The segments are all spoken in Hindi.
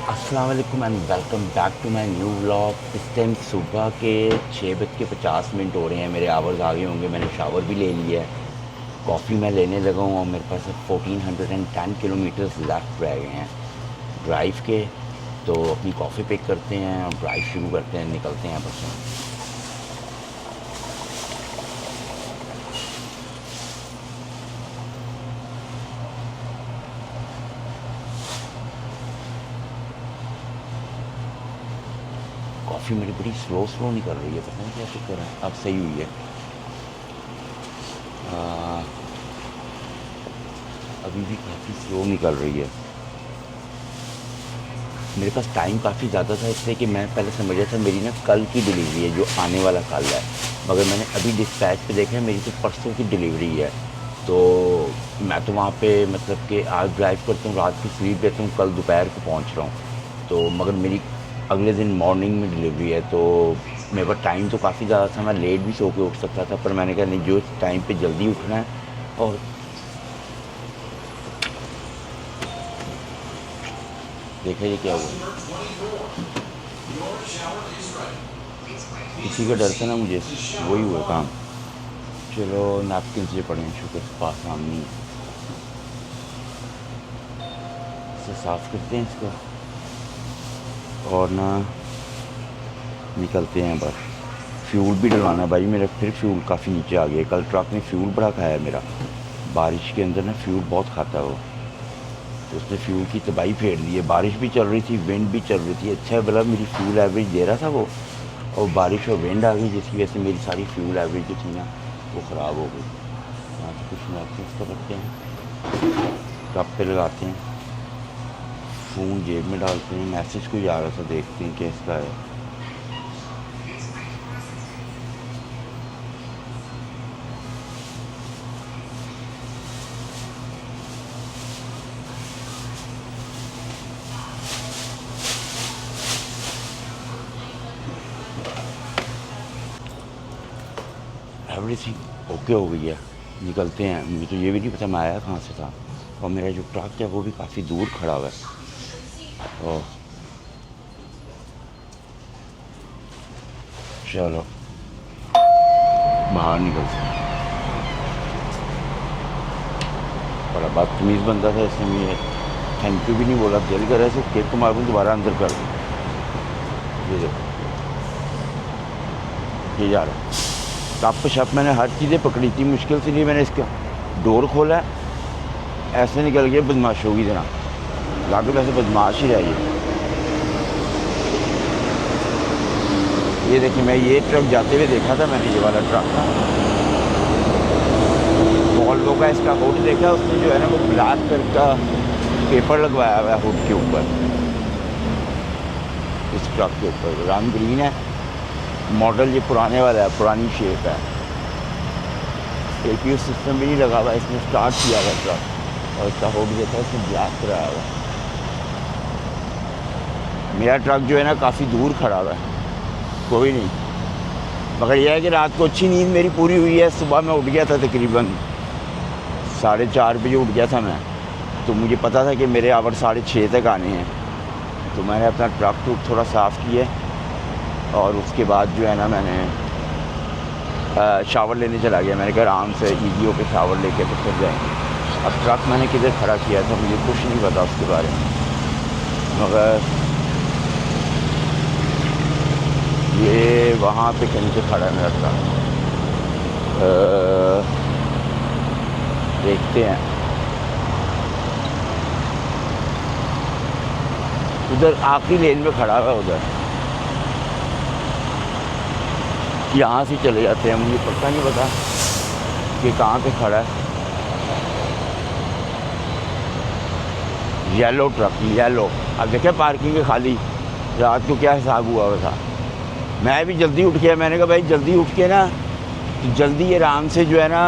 अस्सलाम वालेकुम and welcome back to my new vlog. इस टाइम सुबह के 6:50 हो रहे हैं। मेरे आवर्स आगे होंगे। मैंने शावर भी ले लिया है। कॉफ़ी मैं लेने लगा हूँ और मेरे पास 1410 किलोमीटर्स लेफ्ट रह गए हैं ड्राइव के। तो अपनी कॉफ़ी पिक करते हैं और ड्राइव शुरू करते हैं, निकलते हैं बस। कॉफ़ी मेरी बड़ी स्लो स्लो निकल रही है, पता नहीं क्या चक्कर है। अब सही हुई है। आ, अभी भी काफ़ी स्लो निकल रही है। मेरे पास टाइम काफ़ी ज़्यादा था, इसलिए कि मैं पहले समझ रहा था मेरी ना कल की डिलीवरी है, जो आने वाला कल है। मगर मैंने अभी डिस्पैच पे देखा है मेरी तो परसों की डिलीवरी है। तो मैं तो वहाँ पे मतलब कि आज ड्राइव करता हूँ, रात की स्लीप लेता हूँ, कल दोपहर को पहुँच रहा हूँ। तो मगर मेरी अगले दिन मॉर्निंग में डिलीवरी है। तो मेरे पास टाइम तो काफ़ी ज़्यादा था, मैं लेट भी सो के उठ सकता था, पर मैंने कहा नहीं, जो टाइम पे जल्दी उठना है। और देखा ये क्या हुआ, इसी का डर था ना मुझे, वही हुआ काम। चलो नैपकिन से पड़े हैं, शुक्र पास आमनी। इसे साफ़ करते हैं इसको और ना निकलते हैं बस। फ्यूल भी डलवाना है भाई मेरा, फिर फ्यूल काफ़ी नीचे आ गया। कल ट्रक ने फ्यूल बड़ा खाया है मेरा। बारिश के अंदर ना फ्यूल बहुत खाता है वो, तो उसने फ्यूल की तबाही फेर दी है। बारिश भी चल रही थी, विंड भी चल रही थी। अच्छा भला मेरी फ्यूल एवरेज दे रहा था वो, और बारिश और विंड आ गई, जिसकी वजह से मेरी सारी फ्यूल एवरेज जो थी ना वो ख़राब हो गई। यहाँ से कुछ मैसेज कर रखते हैं, कप पे लगाते हैं, फ़ोन जेब में डालते हैं। मैसेज कोई आ रहा था, देखते हैं क्या इसका है। एवरीथिंग ओके हो गई है, निकलते हैं। मुझे तो ये भी नहीं पता मैं आया कहाँ से था, और मेरा जो ट्रक है वो भी काफ़ी दूर खड़ा हुआ है। और चलो बाहर निकलते हैं। बड़ा बदतमीज़ बंदा था, इसने मुझे थैंक यू भी नहीं बोला। दिल कर रहा है केक को मारूँ, दोबारा अंदर कर दूँ। ये देखो ये जा रहा है। टप शप मैंने हर चीज़ें पकड़ी थी, मुश्किल से नहीं मैंने इसका डोर खोला, ऐसे निकल गया बदमाशों की तरह। लागू वैसे बदमाश ही रही है। ये देखिए, मैं ये ट्रक जाते हुए देखा था, मैंने ये वाला ट्रक था वॉल्वो का। इसका हुड देखा, उसने जो है ना वो ब्लैक कलर का पेपर लगवाया हुआ है हुड के ऊपर। इस ट्रक के ऊपर रंग ग्रीन है, मॉडल ये पुराने वाला है, पुरानी शेप है। APU सिस्टम भी नहीं लगा हुआ, इसने स्टार्ट किया हुआ ट्रक, और इसका हुड देखा इसने ब्लैक कराया हुआ। मेरा ट्रक जो है ना काफ़ी दूर खड़ा हुआ है, कोई नहीं। मगर यह है कि रात को अच्छी नींद मेरी पूरी हुई है। सुबह मैं उठ गया था तकरीबन 4:30 बजे उठ गया था मैं, तो मुझे पता था कि मेरे आवर 6:30 तक आने हैं। तो मैंने अपना ट्रक थोड़ा साफ़ किया, और उसके बाद जो है ना मैंने शावर लेने चला गया। मैंने कहा आराम से ईजीओ पे शावर लेके तो फिर जाएंगे। अब ट्रक मैंने किधर खड़ा किया था मुझे कुछ नहीं पता उसके बारे में, मगर ये वहाँ पे कहीं पे खड़ा है मेरा ट्रक। देखते हैं, उधर आखिरी लेन में खड़ा हुआ है उधर। यहाँ से चले जाते हैं, मुझे पता नहीं पता कि कहाँ पे खड़ा है। Yellow truck, yellow. अब देखे पार्किंग के खाली, रात को क्या हिसाब हुआ था। मैं भी जल्दी उठ गया, मैंने कहा भाई जल्दी उठ के ना तो जल्दी आराम से जो है ना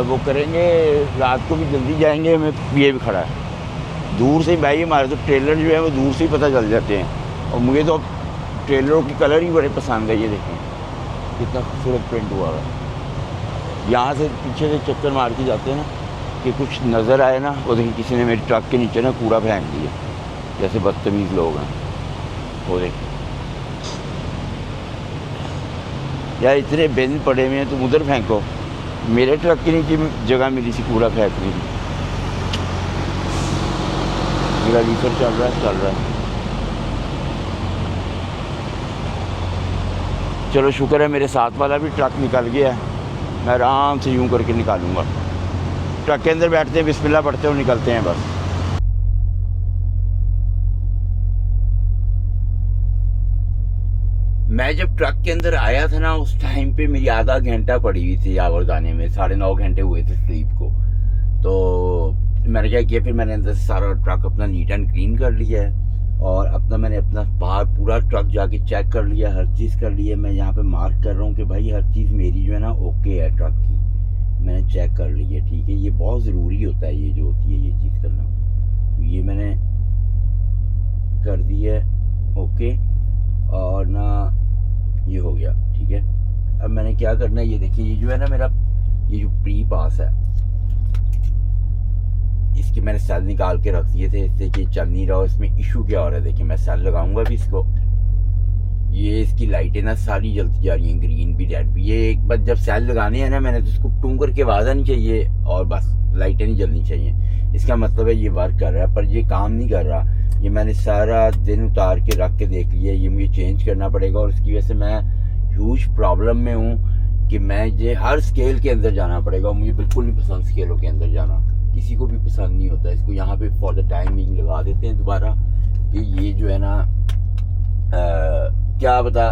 वो करेंगे, रात को भी जल्दी जाएंगे। मैं ये भी खड़ा है दूर से भाई, हमारे तो ट्रेलर जो है वो दूर से ही पता चल जाते हैं, और मुझे तो ट्रेलरों की कलर ही बड़े पसंद है। ये देखें कितना खूबसूरत प्रिंट हुआ है। यहाँ से पीछे से चक्कर मार के जाते हैं ना कि कुछ नज़र आए ना, वो देखिए किसी ने मेरे ट्रक के नीचे ना कूड़ा फेंक दिया, जैसे बदतमीज़ लोग हैं। वो देख यार, इतने बिन पड़े हुए हैं, तुम उधर फेंको। मेरे ट्रक के नीचे जगह मिली सी कूड़ा फेंकने की। मेरा रीफर चल रहा है। चलो शुक्र है मेरे साथ वाला भी ट्रक निकल गया है। मैं आराम से यूं करके निकालूंगा। ट्रक के अंदर बैठते हैं, बिस्मिल्लाह पढ़ते हैं और निकलते हैं बस। मैं जब ट्रक के अंदर आया था ना, उस टाइम पे मेरी आधा घंटा पड़ी हुई थी आवर जाने में, 9.5 घंटे हुए थे स्लीप को। तो मैंने क्या किया, फिर मैंने अंदर से सारा ट्रक अपना नीट एंड क्लीन कर लिया है और मैंने अपना बाहर पूरा ट्रक जाके चेक कर लिया, हर चीज़ कर ली है। मैं यहाँ पे मार्क कर रहा हूँ कि भाई हर चीज़ मेरी जो है ना ओके है, ट्रक की मैंने चेक कर ली है, ठीक है। ये बहुत ज़रूरी होता है, ये जो होती है ये चीज़ करना। तो ये मैंने कर दी है ओके, और ना ये हो गया, ठीक है। अब मैंने क्या करना है, ये देखिए, ये जो है ना मेरा ये जो प्री पास है, इसके मैंने सेल निकाल के रख दिए थे, इससे कि चल नहीं रहा। इसमें इशू क्या हो रहा है, देखिए मैं सेल लगाऊंगा भी इसको, ये इसकी लाइटें ना सारी जलती जा रही हैं, ग्रीन भी रेड भी। ये एक बार जब सेल लगाने हैं ना, मैंने तो इसको टूं करके वादा नहीं चाहिए और बस लाइटें नहीं जलनी चाहिए। इसका मतलब है ये वर्क कर रहा है, पर ये काम नहीं कर रहा। ये मैंने सारा दिन उतार के रख के देख लिया, ये मुझे चेंज करना पड़ेगा। और इसकी वजह से मैं ह्यूज प्रॉब्लम में हूँ कि मैं ये हर स्केल के अंदर जाना पड़ेगा। और मुझे बिल्कुल नहीं पसंद स्केलों के अंदर जाना, किसी को भी पसंद नहीं होता। इसको यहाँ पे फॉर द टाइमिंग लगा देते हैं दोबारा कि ये जो है ना क्या बता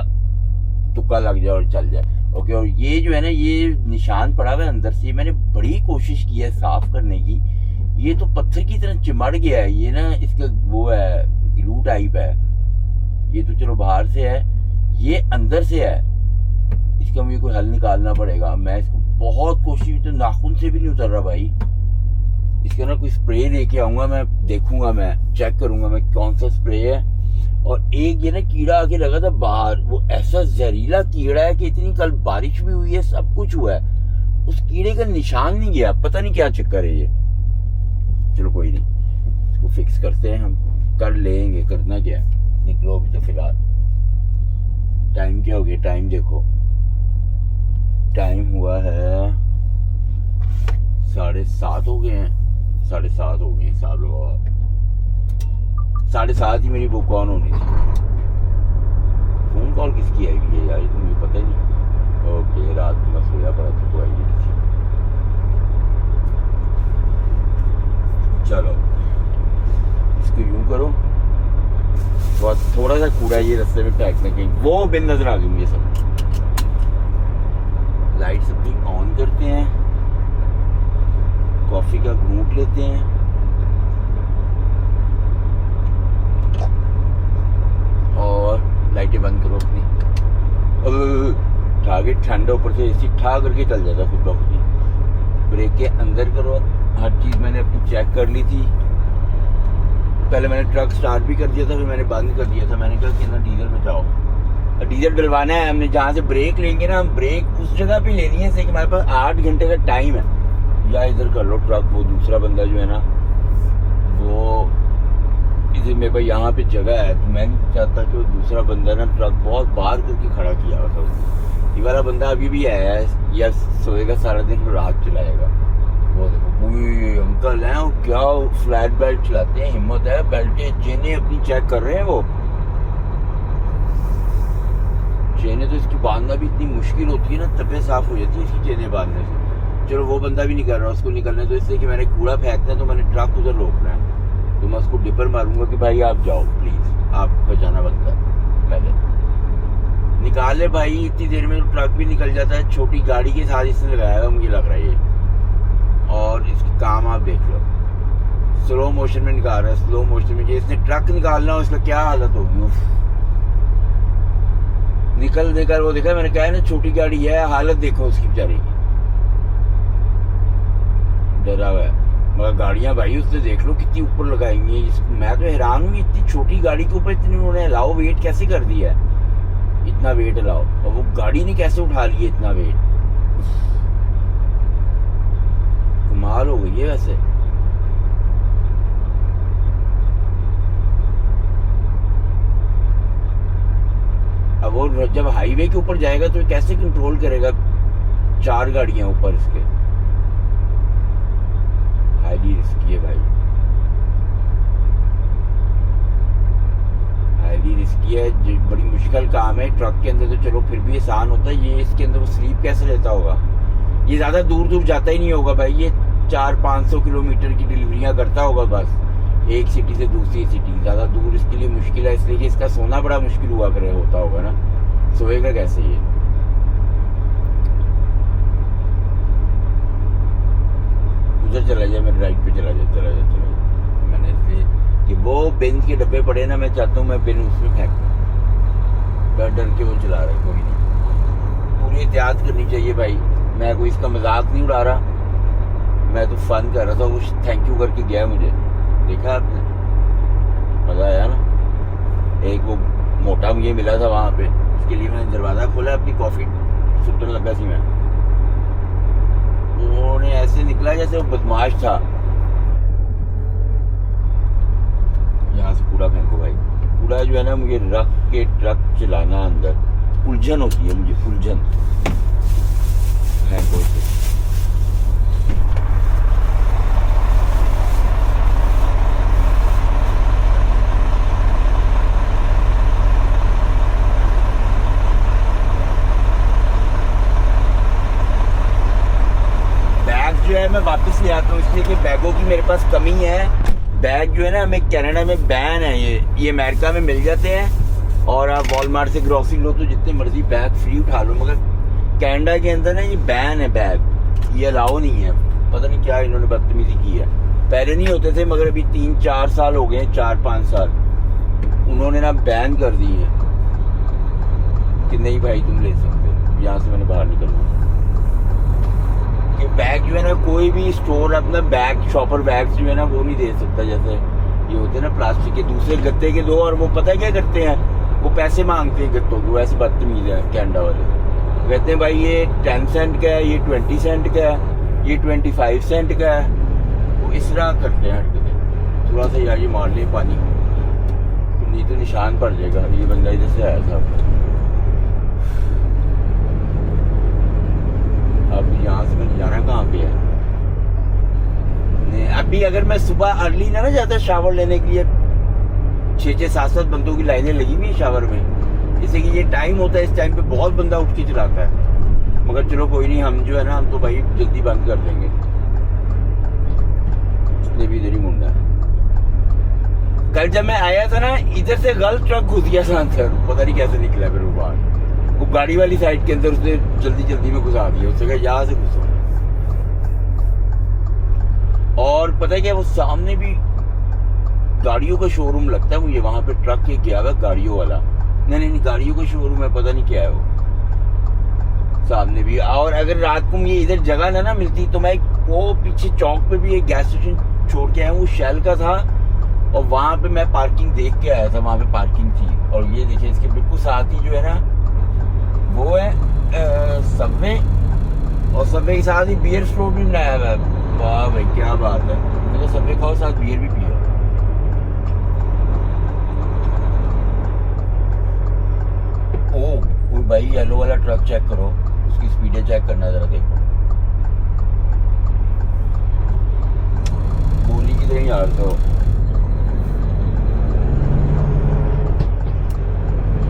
तुक्का लग जाए और चल जाए, ओके। और ये जो है ना, ये निशान पड़ा हुआ है अंदर से, मैंने बड़ी कोशिश की है साफ करने की। ये तो पत्थर की तरह चिमड़ गया है, ये ना इसका वो है ग्लू टाइप है। ये तो चलो बाहर से है, ये अंदर से है, इसका मुझे कोई हल निकालना पड़ेगा। मैं इसको बहुत कोशिश, तो नाखून से भी नहीं उतर रहा भाई। इसका ना कोई स्प्रे लेके आऊंगा, मैं देखूंगा, मैं चेक करूंगा मैं कौन सा स्प्रे है। और एक ये ना कीड़ा आके लगा था बाहर, वो ऐसा जहरीला कीड़ा है कि इतनी कल बारिश भी हुई है, सब कुछ हुआ है, उस कीड़े का निशान नहीं गया। पता नहीं क्या चक्कर है ये। चलो कोई नहीं, इसको फिक्स करते हैं, हम कर लेंगे। करना क्या है, निकलो अभी तो फिलहाल। टाइम क्या हो गया, टाइम देखो, टाइम हुआ है 7:30 हो गए हैं, 7:30 हो गए हैं, हिसाब लगाओ। 7:30 ही मेरी बुक ऑन होनी थी। फोन कॉल किसकी आई हुई है यार, तो मुझे पता ही नहीं। ओके, रात में मैं सोया पड़ा था तो आई है किसी। चलो इसको यूं करो, थोड़ा सा कूड़ा ये रास्ते में फेंकने कहीं, वो बिन नजर आ गई मुझे सब। लाइट्स अपनी ऑन करते हैं, कॉफी का घूंट लेते हैं, और लाइटें बंद करो अपनी। टारगेट ठंडा, ऊपर से एसी ठा करके चल जाता खुद ब खुद ही। ब्रेक के अंदर करो, हर चीज मैंने अपनी चेक कर ली थी। पहले मैंने ट्रक स्टार्ट भी कर दिया था, फिर मैंने बंद कर दिया था। मैंने कहा कि ना डीजल में जाओ, डीजल डलवाना है हमने। जहाँ से ब्रेक लेंगे ना, हम ब्रेक उस जगह पे लेनी है जैसे कि हमारे पास 8 घंटे का टाइम है। या इधर कर लो ट्रक, वो दूसरा बंदा जो है ना, वो इधर मेरे पास यहाँ पे जगह है, तो मैं नहीं चाहता कि वो दूसरा बंदा ना ट्रक बहुत बाहर करके खड़ा किया हुआ था। ये वाला बंदा अभी भी आया है, या सोएगा सारा दिन, रात चलाएगा। वो देखो अंकल हैं, और क्या फ्लैट बेल्ट चलाते हैं, हिम्मत है। बेल्टें चेनें अपनी चेक कर रहे हैं वो। चेनें तो इसकी बांधना भी इतनी मुश्किल होती है ना, तबे साफ हो जाती है इसकी चेनें बांधने से। चलो वो बंदा भी नहीं कर रहा, उसको निकलने तो, इसलिए कि मैंने कूड़ा फेंकना है, तो मैंने ट्रक उधर रोकना है। तो मैं उसको डिपर मारूंगा कि भाई आप जाओ प्लीज, आप बचाना बनता है। पहले निकाल ले भाई, इतनी देर में तो ट्रक भी निकल जाता है। छोटी गाड़ी के साथ इसने लगाया हुआ मुझे लग रहा है ये। और इसकी काम आप देख लो, स्लो मोशन में निकाल रहा है, स्लो मोशन में। इसने ट्रक निकालना हो, इसका क्या हालत होगी। निकल देकर वो देखा, मैंने कहा है ना छोटी गाड़ी है, हालत देखो उसकी बेचारी की, डरा हुआ है। मगर गाड़ियां भाई उसने देख लो कितनी ऊपर लगाई हुई है। मैं तो हैरान हूँ, इतनी छोटी गाड़ी के ऊपर इतनी उन्होंने अलाउ वेट कैसे कर दिया है, इतना वेट अलाउ। और वो गाड़ी ने कैसे उठा लिया इतना वेट, कमाल हो गई है वैसे। और जब हाईवे के ऊपर जाएगा तो कैसे कंट्रोल करेगा 4 गाड़ियां ऊपर इसके। हाईली रिस्की है भाई, हाईली रिस्की है, बड़ी मुश्किल काम है। ट्रक के अंदर तो चलो फिर भी आसान होता है, ये इसके अंदर वो स्लीप कैसे लेता होगा। ये ज्यादा दूर दूर जाता ही नहीं होगा भाई, ये 400-500 किलोमीटर की डिलीवरियां करता होगा बस, एक सिटी से दूसरी सिटी। ज्यादा दूर इसके लिए मुश्किल है, इसलिए कि इसका सोना बड़ा मुश्किल हुआ करे होता होगा ना, सोएगा कैसे ये। उधर चला जाए, मेरे राइट पे चला जाए, चला जाए, चला जाए। मैंने इसलिए कि वो बेंच के डब्बे पड़े ना, मैं चाहता हूँ मैं बिन उसमें फेंक दूं, डर डर के वो चला रहा है। कोई नहीं, पूरी एहतियात करनी चाहिए भाई। मैं कोई इसका मजाक नहीं उड़ा रहा, मैं तो फन कर रहा था। वो थैंक यू करके गया मुझे, देखा आपने, मजा आया ना। एक वो मोटा मुझे मिला था वहां पे, उसके लिए मैंने दरवाजा खोला, अपनी कॉफी सुटने लगा सी मैं, उन्होंने ऐसे निकला जैसे वो बदमाश था। यहाँ से कूड़ा फेंको भाई, कूड़ा जो है ना मुझे रख के ट्रक चलाना अंदर उलझन होती है, मुझे उलझन। फेंको इसे। जो है मैं वापस ले आता हूँ, इसलिए कि बैगों की मेरे पास कमी है। बैग जो है ना, हमें कनाडा में बैन है, ये अमेरिका में मिल जाते हैं और आप वॉलमार्ट से ग्रोसरी लो तो जितने मर्जी बैग फ्री उठा लो, मगर कनाडा के अंदर ना ये बैन है, बैग ये अलाउ नहीं है। पता नहीं क्या इन्होंने बदतमीजी की है। पहले नहीं होते थे, मगर अभी 3-4 साल हो गए, 4-5 साल उन्होंने ना बैन कर दी है कि नहीं भाई तुम ले सकते। यहाँ से मैंने बाहर निकलना, बैग जो है ना कोई भी स्टोर अपना बैग, शॉपर बैग जो है ना वो नहीं दे सकता। जैसे ये होते हैं ना प्लास्टिक के, दूसरे गत्ते के दो, और वो पता है क्या करते हैं, वो पैसे मांगते हैं गत्तों को। वैसे बदतमीज है कनाडा वाले, कहते हैं भाई ये 10 सेंट का है, ये 20 सेंट का है, ये 25 सेंट का है। वो इस तरह करते हैं हटके। थोड़ा सा यार ये मार ले पानी, नहीं तो निशान पड़ जाएगा। ये बंदा इधर से आया था, अब यहाँ से मैंने जाना कहाँ पे है। अभी अगर मैं सुबह अर्ली ना जाता शावर लेने के लिए, 6-7 बंदों की लाइनें लगी हुई शावर में, जैसे कि ये टाइम होता है, इस टाइम पे बहुत बंदा उठ के चलाता है। मगर चलो कोई नहीं, हम जो है ना, हम तो भाई जल्दी बंद कर देंगे, उसने भी इधर ही मुड़ना है। कल जब मैं आया था ना, इधर से गलत ट्रक घुस गया था अंदर, पता नहीं कैसे निकला फिर वो बाहर। वो गाड़ी वाली साइड के अंदर उसने जल्दी जल्दी में घुसा दिया, उससे कहा यहाँ से घुसो। और पता है क्या, वो सामने भी गाड़ियों का शोरूम लगता है मुझे, वहां पे ट्रक के गया हुआ गाड़ियों वाला। नहीं गाड़ियों का शोरूम है, पता नहीं क्या है वो सामने भी। और अगर रात को मुझे इधर जगह ना मिलती तो मैं वो पीछे चौक पे भी एक गैस स्टेशन छोड़ के आया हूँ, शेल का था, और वहां पे मैं पार्किंग देख के आया था, वहां पे पार्किंग थी। और ये देखिए इसके बिल्कुल साथ ही जो है ना वो है सबवे, और सबवे के साथ ही बियर स्टोर भी बनाया हुआ है। वाह भाई क्या बात है, तो सबवे खाओ साथ बियर भी पियो। ओ भाई येलो वाला ट्रक चेक करो, उसकी स्पीडें चेक करना जरा, देखो गोली की तरह यार। तो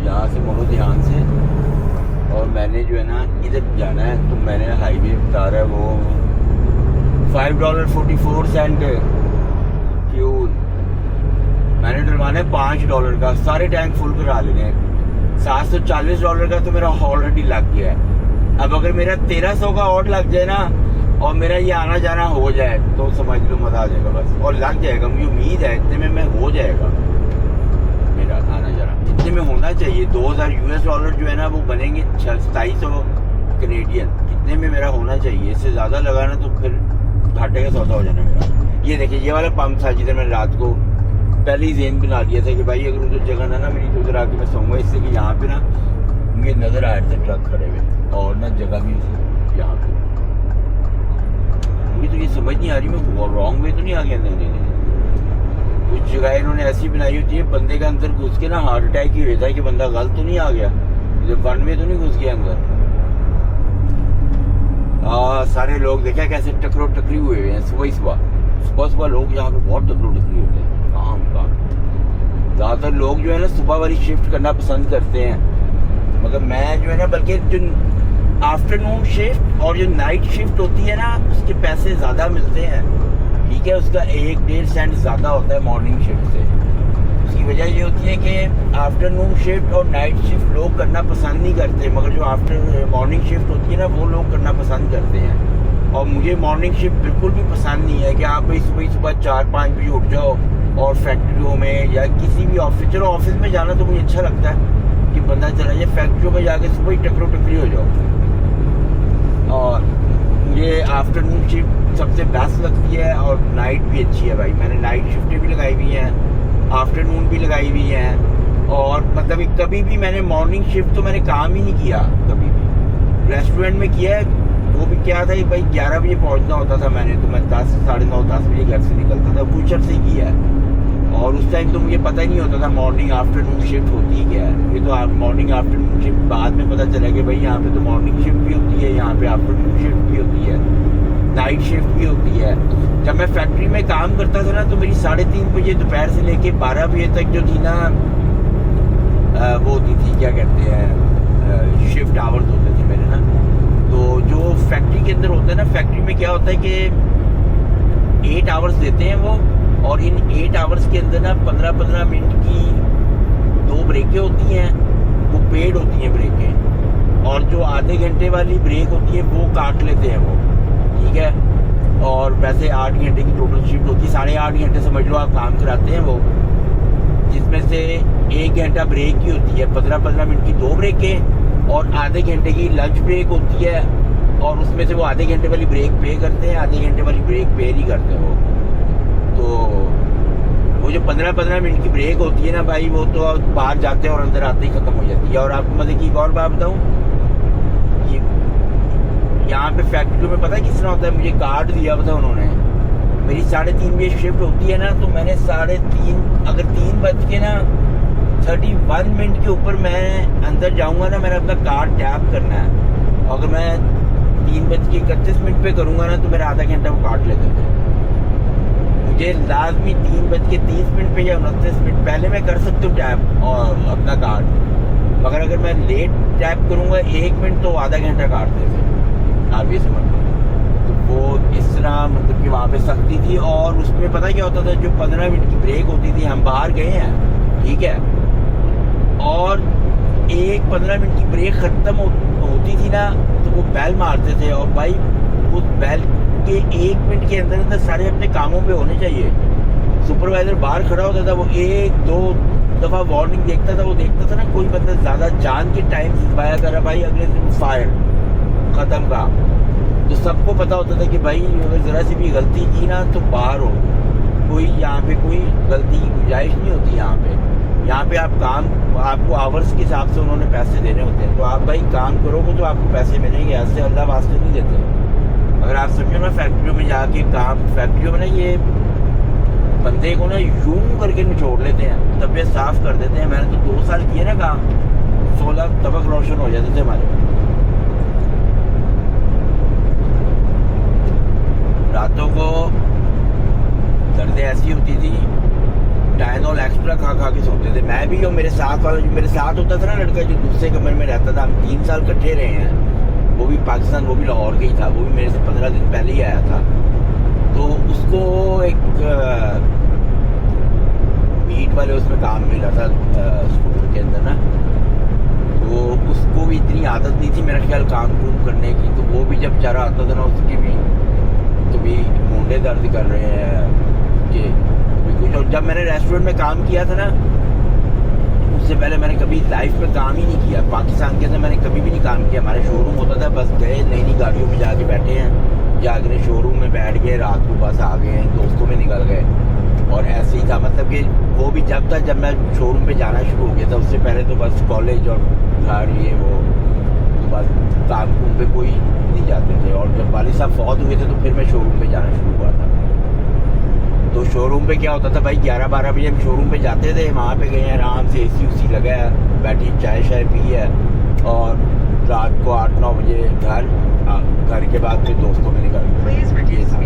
यहाँ से मुड़ो ध्यान से, और मैंने जो है ना इधर जाना है, तो मैंने हाईवे बता रहा है वो $5.44 फ्यूल मैंने डलवाना है, $5 का सारे टैंक फुल करा लेने हैं। $740 का तो मेरा ऑलरेडी लग गया है। अब अगर मेरा 1300 का और लग जाए ना, और मेरा ये आना जाना हो जाए, तो समझ लो मजा आ जाएगा बस। और लग जाएगा, मुझे उम्मीद है इतने में मैं हो जाएगा मेरा आना जाना, इतने में होना चाहिए। $2000 जो है ना वो बनेंगे 2700 कैनेडियन, इतने में मेरा होना चाहिए। इससे ज्यादा लगाना तो फिर घाटे का सौदा हो जाना मेरा। ये देखिए ये वाला पंप था जिधर मैंने रात को पहले ही ज़ेन बना दिया था कि भाई अगर उधर जगह ना मेरी तो उधर आके मैं सोऊंगा, इससे कि यहाँ पे ना मुझे नजर आ रहे थे ट्रक खड़े हुए, और ना जगह भी यहाँ पे। मुझे तो ये समझ नहीं आ रही मैं रॉन्ग वे तो नहीं आ गया। नहीं कुछ जगह इन्होंने ऐसी बनाई होती है, बंदे का अंदर घुस के ना हार्ट अटैक ही रहता है कि बंदा गलत तो नहीं आ गया। उधर वन वे तो नहीं घुस गया अंदर। सारे लोग देखा कैसे टकरो टकरी हुए हैं सुबह सुबह लोग यहाँ पे बहुत टकरो टकरी होते हैं काम का। ज़्यादातर लोग जो है ना सुबह वाली शिफ्ट करना पसंद करते हैं, मगर मैं जो है ना बल्कि जो आफ्टरनून शिफ्ट और जो नाइट शिफ्ट होती है ना उसके पैसे ज़्यादा मिलते हैं, ठीक है, उसका 1-1.5 सेंट ज़्यादा होता है मॉर्निंग शिफ्ट से। उसकी वजह ये होती है कि आफ्टरनून शिफ्ट और नाइट शिफ्ट लोग करना पसंद नहीं करते, मगर जो आफ्टर मॉर्निंग शिफ्ट होती है ना वो लोग करना पसंद करते हैं। और मुझे मॉर्निंग शिफ्ट बिल्कुल भी पसंद नहीं है कि आप भाई सुबह 4-5 बजे उठ जाओ और फैक्ट्रियों में या किसी भी ऑफिस, चलो ऑफिस में जाना तो मुझे अच्छा लगता है कि बंदा चला जाए, फैक्ट्रियों में जाके सुबह ही टकरो टकरी हो जाओ। और मुझे आफ्टरनून शिफ्ट सबसे बेस्ट लगती है और नाइट भी अच्छी है भाई। मैंने नाइट शिफ्टें भी लगाई हुई हैं, आफ्टरनून भी लगाई हुई हैं, और मतलब कभी भी मैंने मॉर्निंग शिफ्ट तो मैंने काम ही नहीं किया कभी भी। रेस्टोरेंट में किया है, वो भी क्या था कि भाई 11 बजे पहुंचना होता था मैंने, तो मैं 10 साढ़े 9 10 बजे घर से निकलता था, बूचर से ही किया है। और उस टाइम तो मुझे पता ही नहीं होता था मॉर्निंग आफ्टरनून शिफ्ट होती है क्या है। ये तो मॉर्निंग आफ्टरनून शिफ्ट बाद में पता चला कि भाई यहाँ पे तो मॉर्निंग शिफ्ट भी होती है, यहाँ पे आफ्टरनून शिफ्ट भी होती है, नाइट शिफ्ट भी होती है। जब मैं फैक्ट्री में काम करता था ना तो मेरी 3:30 बजे दोपहर से लेके 12 बजे तक जो थी ना वो होती थी, क्या कहते हैं, शिफ्ट आवर्स होते थे मेरे ना। तो जो फैक्ट्री के अंदर होता है ना, फैक्ट्री में क्या होता है कि 8 आवर्स देते हैं वो, और इन 8 आवर्स के अंदर ना 15-15 मिनट की 2 ब्रेकें होती हैं, वो पेड होती हैं ब्रेकें, और जो आधे घंटे वाली ब्रेक होती है वो काट लेते हैं वो, ठीक है। और वैसे 8 घंटे की टोटल शिफ्ट होती है, 8.5 घंटे समझ लो आप काम कराते हैं वो, जिसमें से 1 घंटा ब्रेक की होती है, 15-15 मिनट की 2 ब्रेकें और आधे घंटे की लंच ब्रेक होती है, और उसमें से वो आधे घंटे वाली ब्रेक पे करते हैं, आधे घंटे वाली ब्रेक पे नहीं करते वो। तो वो जो 15-15 मिनट की ब्रेक होती है ना भाई, वो तो बाहर जाते हैं और अंदर आते ही खत्म हो जाती है। और आपको मजे की एक और बात बताऊं, यहाँ पे फैक्ट्रियों में पता है किस तरह होता है, मुझे कार्ड दिया था उन्होंने, मेरी 3:30 बजे शिफ्ट होती है ना, तो मैंने 3:30 अगर 3:31 के ऊपर मैं अंदर जाऊंगा ना, मैंने अपना कार्ड टैप करना है। अगर मैं 3:31 पे करूंगा ना तो मेरा आधा घंटा वो काट लेते थे। मुझे लाजमी 3:30 पे या 29 मिनट पहले मैं कर सकती हूँ टैप और अपना कार्ड, मगर अगर मैं लेट टैप करूंगा 1 मिनट तो आधा घंटा काटते थे, आप ये समझ लो। तो वो इस तरह मतलब कि वहाँ पे सख्ती थी। और उसमें पता क्या होता था, जो 15 मिनट की ब्रेक होती थी, हम बाहर गए हैं, ठीक है, और 15 मिनट की ब्रेक खत्म होती थी ना तो वो बेल मारते थे, और भाई उस बेल के 1 मिनट के अंदर अंदर सारे अपने कामों पे होने चाहिए। सुपरवाइजर बाहर खड़ा होता था, वो 1-2 दफ़ा वार्निंग देखता था, वो देखता था ना कोई बंदा ज़्यादा जान के टाइम सिखाया कर रहा, भाई अगले दिन फायर ख़त्म का। तो सबको पता होता था कि भाई अगर ज़रा सी भी गलती की ना तो बाहर हो, कोई यहाँ पे कोई गलती की गुंजाइश नहीं होती। यहाँ पे आप काम, आपको आवर्स के हिसाब से उन्होंने पैसे देने होते हैं, तो आप भाई काम करोगे तो आपको पैसे मिलेंगे, ऐसे अल्लाह वास्ते नहीं देते। अगर आप समझो ना फैक्ट्रियों में जाके काम, फैक्ट्रियों में ना ये बंदे को ना यूं करके निचोड़ लेते हैं, तबीयत साफ कर देते हैं। मैंने तो 2 साल किए ना काम, 16 तबक रोशन हो जाते थे हमारे। रातों को दर्दें ऐसी होती थी, टाइनॉल एक्स्ट्रा खा के सोते थे मैं भी, और मेरे साथ वाला जो मेरे साथ होता था ना लड़का, जो दूसरे कमरे में रहता था, हम 3 साल इकट्ठे रहे हैं, वो भी पाकिस्तान, वो भी लाहौर का ही था, वो भी मेरे से 15 दिन पहले ही आया था। तो उसको एक मीट वाले उसमें काम मिला था स्कूल के अंदर ना, तो उसको भी इतनी आदत नहीं थी मेरा ख्याल काम करने की, तो वो भी जब बेचारा आता था ना, उसकी भी कभी मूंढे दर्द कर रहे हैं कि कुछ। और जब मैंने रेस्टोरेंट में काम किया था ना, उससे पहले मैंने कभी लाइफ में काम ही नहीं किया। पाकिस्तान के अंदर मैंने कभी भी नहीं काम किया। हमारे शोरूम होता था, बस गए नई नई गाड़ियों में जाके बैठे हैं, जाके शोरूम में बैठ गए, रात को बस आ गए, दोस्तों में निकल गए, और ऐसे ही था। मतलब कि वो भी जब मैं शोरूम पे जाना शुरू हो गया था, उससे पहले तो बस कॉलेज और घर ये वो, तो बस काम कुम पे कोई नहीं जाते थे। और जब वालिद साहब फौत हुए थे तो फिर मैं शोरूम पे जाना शुरू हुआ था। तो शोरूम पे क्या होता था भाई, 11-12 बजे हम शोरूम पे जाते थे, वहाँ पे गए आराम से, AC लगा है, बैठी चाय शाय पी है, और रात को 8-9 बजे घर के बाद फिर दोस्तों में निकल ये था।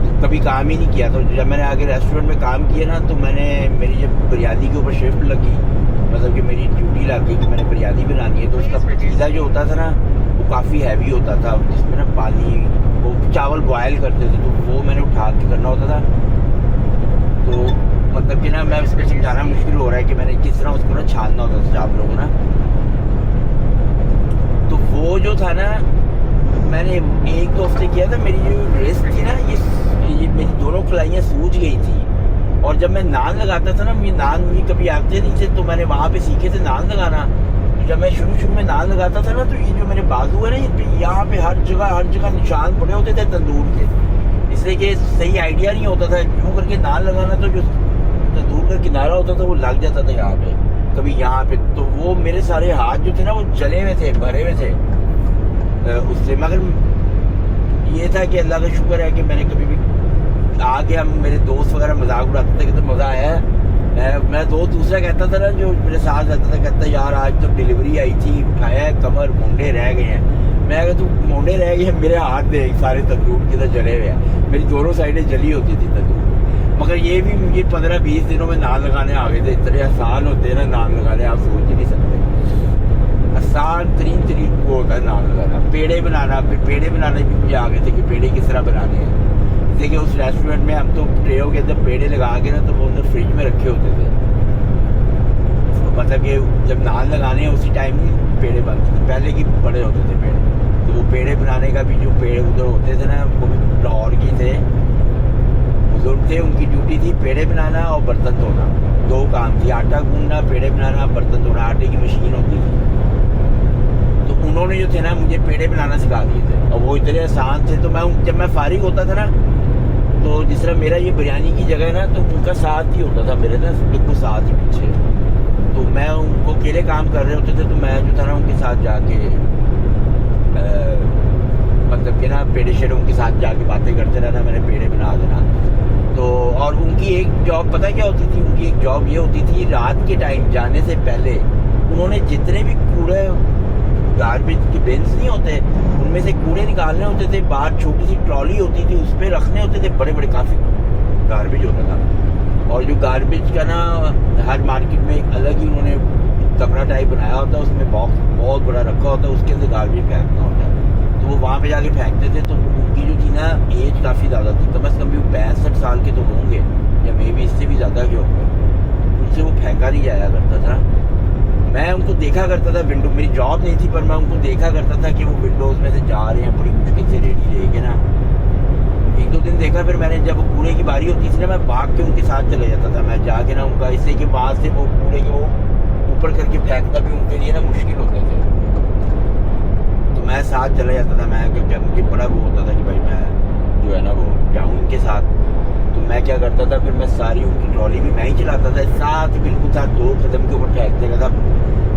तो कभी काम ही नहीं किया। तो जब मैंने आगे रेस्टोरेंट में काम किया ना, तो मेरी जब बिरयानी के ऊपर शिफ्ट लगी, मतलब कि मेरी ड्यूटी लग गई कि मैंने बिरयानी बनानी है, तो उसका पतीला जो होता था ना वो काफ़ी हैवी होता था, जिसमें ना पानी वो चावल बॉयल करते थे, तो वो मैंने उठा के करना होता था। तो मतलब कि ना मैं उसको समझाना मुश्किल हो रहा है कि मैंने किस तरह उसको ना छानना होता था चावलों को ना। तो वो जो था ना, मैंने 1-2 हफ्ते किया था। मेरी जो रिस्ट थी ना, ये मेरी दोनों कलाइयाँ सूज गई थी। और जब मैं नान लगाता था ना, ये नान मुझे कभी आते नहीं थे, तो मैंने वहाँ पे सीखे थे नान लगाना। तो जब मैं शुरू में नान लगाता था ना, तो ये जो मेरे बाजू है ना, यहाँ पे हर जगह निशान पड़े होते थे तंदूर के, इसलिए कि सही आइडिया नहीं होता था यूँ करके नान लगाना। तो जो तंदूर का किनारा होता था वो लग जाता था यहाँ पे, कभी यहाँ पे। तो वो मेरे सारे हाथ जो थे ना वो जले हुए थे, भरे हुए थे उससे। मगर ये था कि अल्लाह का शुक्र है कि मैंने कभी भी आगे, हम मेरे दोस्त वगैरह मजाक उड़ाते थे कि तो मज़ा आया है। मैं दोस्त दूसरा कहता था ना, जो मेरे साथ रहता था, कहता यार आज तो डिलीवरी आई थी, उठाया है कमर, मुंडे रह गए हैं। मैं अगर तू मुंडे रह गए हैं, मेरे हाथ देख सारे तंदूर की तरह जले हुए हैं, मेरी दोनों साइडें जली होती थी तंदूर। मगर ये भी मुझे 15-20 दिनों में नान लगाने आ गए थे। इतने आसान होते हैं ना नान लगाने, आप सोच ही नहीं सकते। आसान तरीन वो होता है नान लगाना। पेड़े बनाना भी मुझे आ गए थे कि पेड़े किस तरह बनाने हैं। देखिए उस रेस्टोरेंट में हम तो ट्रेयों के अंदर पेड़े लगा के ना, तो वो अंदर फ्रिज में रखे होते थे। मतलब कि जब नान लगाने हैं उसी टाइम पेड़े बनते थे, पहले की बड़े होते थे पेड़े। तो वो पेड़े बनाने का भी, जो पेड़ उधर होते थे ना, वो भी लाहौर की थे, बुजुर्ग थे, उनकी ड्यूटी थी पेड़े बनाना और बर्तन धोना। 2 काम थी, आटा गूंदना, पेड़े बनाना, बर्तन धोना। आटे की मशीन होती थी। तो उन्होंने जो थे ना मुझे पेड़े बनाना सिखा दिए थे, और वो इतने आसान थे। तो जब मैं फारिग होता था ना, तो जिस तरह मेरा ये बिरयानी की जगह है ना, तो उनका साथ ही होता था मेरे ना, बिल्कुल साथ ही पीछे। तो मैं उनको अकेले काम कर रहे होते थे, तो मैं जो था ना उनके साथ जाके मतलब कि ना पेड़े शेड़ों के साथ जाके बातें करते रहना, मैंने पेड़े बना देना। तो और उनकी एक जॉब पता क्या होती थी? उनकी एक जॉब ये होती थी, रात के टाइम जाने से पहले उन्होंने जितने भी कूड़े, गार्बेज के बिन्स नहीं होते, उनमें से कूड़े निकालने होते थे। बाहर छोटी सी ट्रॉली होती थी, उस पर रखने होते थे, बड़े बड़े काफ़ी गार्बेज होता था। और जो गार्बेज का ना, हर मार्केट में एक अलग ही उन्होंने कमरा टाइप बनाया होता है, उसमें बॉक्स बहुत बड़ा रखा होता है, उसके अंदर गार्बेज फेंकना होता है। तो वो वहाँ पे जाके फेंकते थे। तो उनकी जो थी ना एज काफ़ी ज़्यादा थी, कम से कम भी 65 साल के तो होंगे, या मे बी इससे भी ज़्यादा के होंगे। उनसे वो फेंका नहीं जाया करता था। मैं उनको देखा करता था विंडो, मेरी जॉब नहीं थी, पर मैं उनको देखा करता था कि वो विंडोज़ में से जा रहे हैं बड़ी मुश्किल से रेडी लेके ना। 1-2 दिन देखा, फिर मैंने जब कूड़े की बारी होती थी ना, मैं भाग के उनके साथ चले जाता था। मैं जाके ना उनका, इससे कि वहाँ से वो कूड़े के वो ऊपर करके फेंकना भी उनके लिए ना मुश्किल होते थे। तो मैं साथ चला जाता था। मैं मुझे बड़ा वो होता था कि भाई मैं जो है ना वो जाऊँ उनके साथ। तो मैं क्या करता था, फिर मैं सारी उनकी ट्रॉली भी मैं ही चलाता था, साथ बिल्कुल साथ 2 कदम के ऊपर फेंक देता था।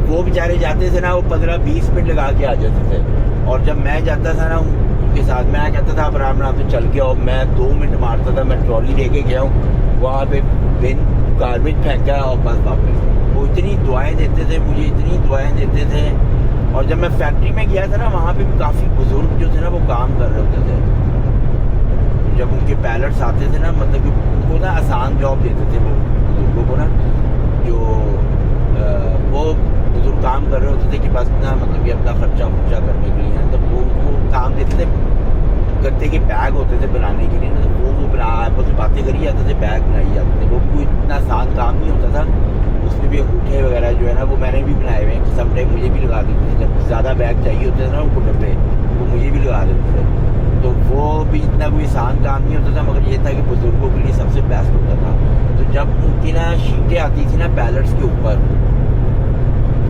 वो बेचारे जाते थे ना, वो 15-20 मिनट लगा के आ जाते थे। और जब मैं जाता था ना उनके साथ, मैं कहता था आराम आराम से चल के, और मैं 2 मिनट मारता था, मैं ट्रॉली लेके गया हूँ, वहाँ पे बिन गार्बेज फेंका और बस वापस। वो इतनी दुआएं देते थे मुझे, इतनी दुआएं देते थे। और जब मैं फैक्ट्री में गया था ना, वहाँ पे भी काफ़ी बुजुर्ग जो थे ना वो काम कर रहे होते थे। जब उनके पैलेट्स आते थे ना, मतलब कि उनको ना आसान जॉब देते थे वो बुजुर्गों को ना, जो वो बुजुर्ग काम कर रहे होते थे कि बस ना, मतलब कि अपना खर्चा करने के लिए, तो वो उनको काम देते थे। गत्ते के बैग होते थे बनाने के लिए ना, तो वो बना, बस बातें करी जाते थे, बैग बनाई जाते थे। वो भी कोई इतना आसान काम नहीं होता था। उसमें भी अंगूठे वगैरह जो है ना, वो मैंने भी बनाए हुए हैं। सम टाइम मुझे भी लगा देते थे, जब ज़्यादा बैग चाहिए होते थे ना उनको डब्बे, वो मुझे भी लगा देते थे। तो वो भी इतना कोई आसान काम नहीं होता था, मगर ये था कि बुजुर्गों के लिए सबसे बेस्ट होता था। तो जब उनकी ना शीटें आती थी ना पैलेट्स के ऊपर,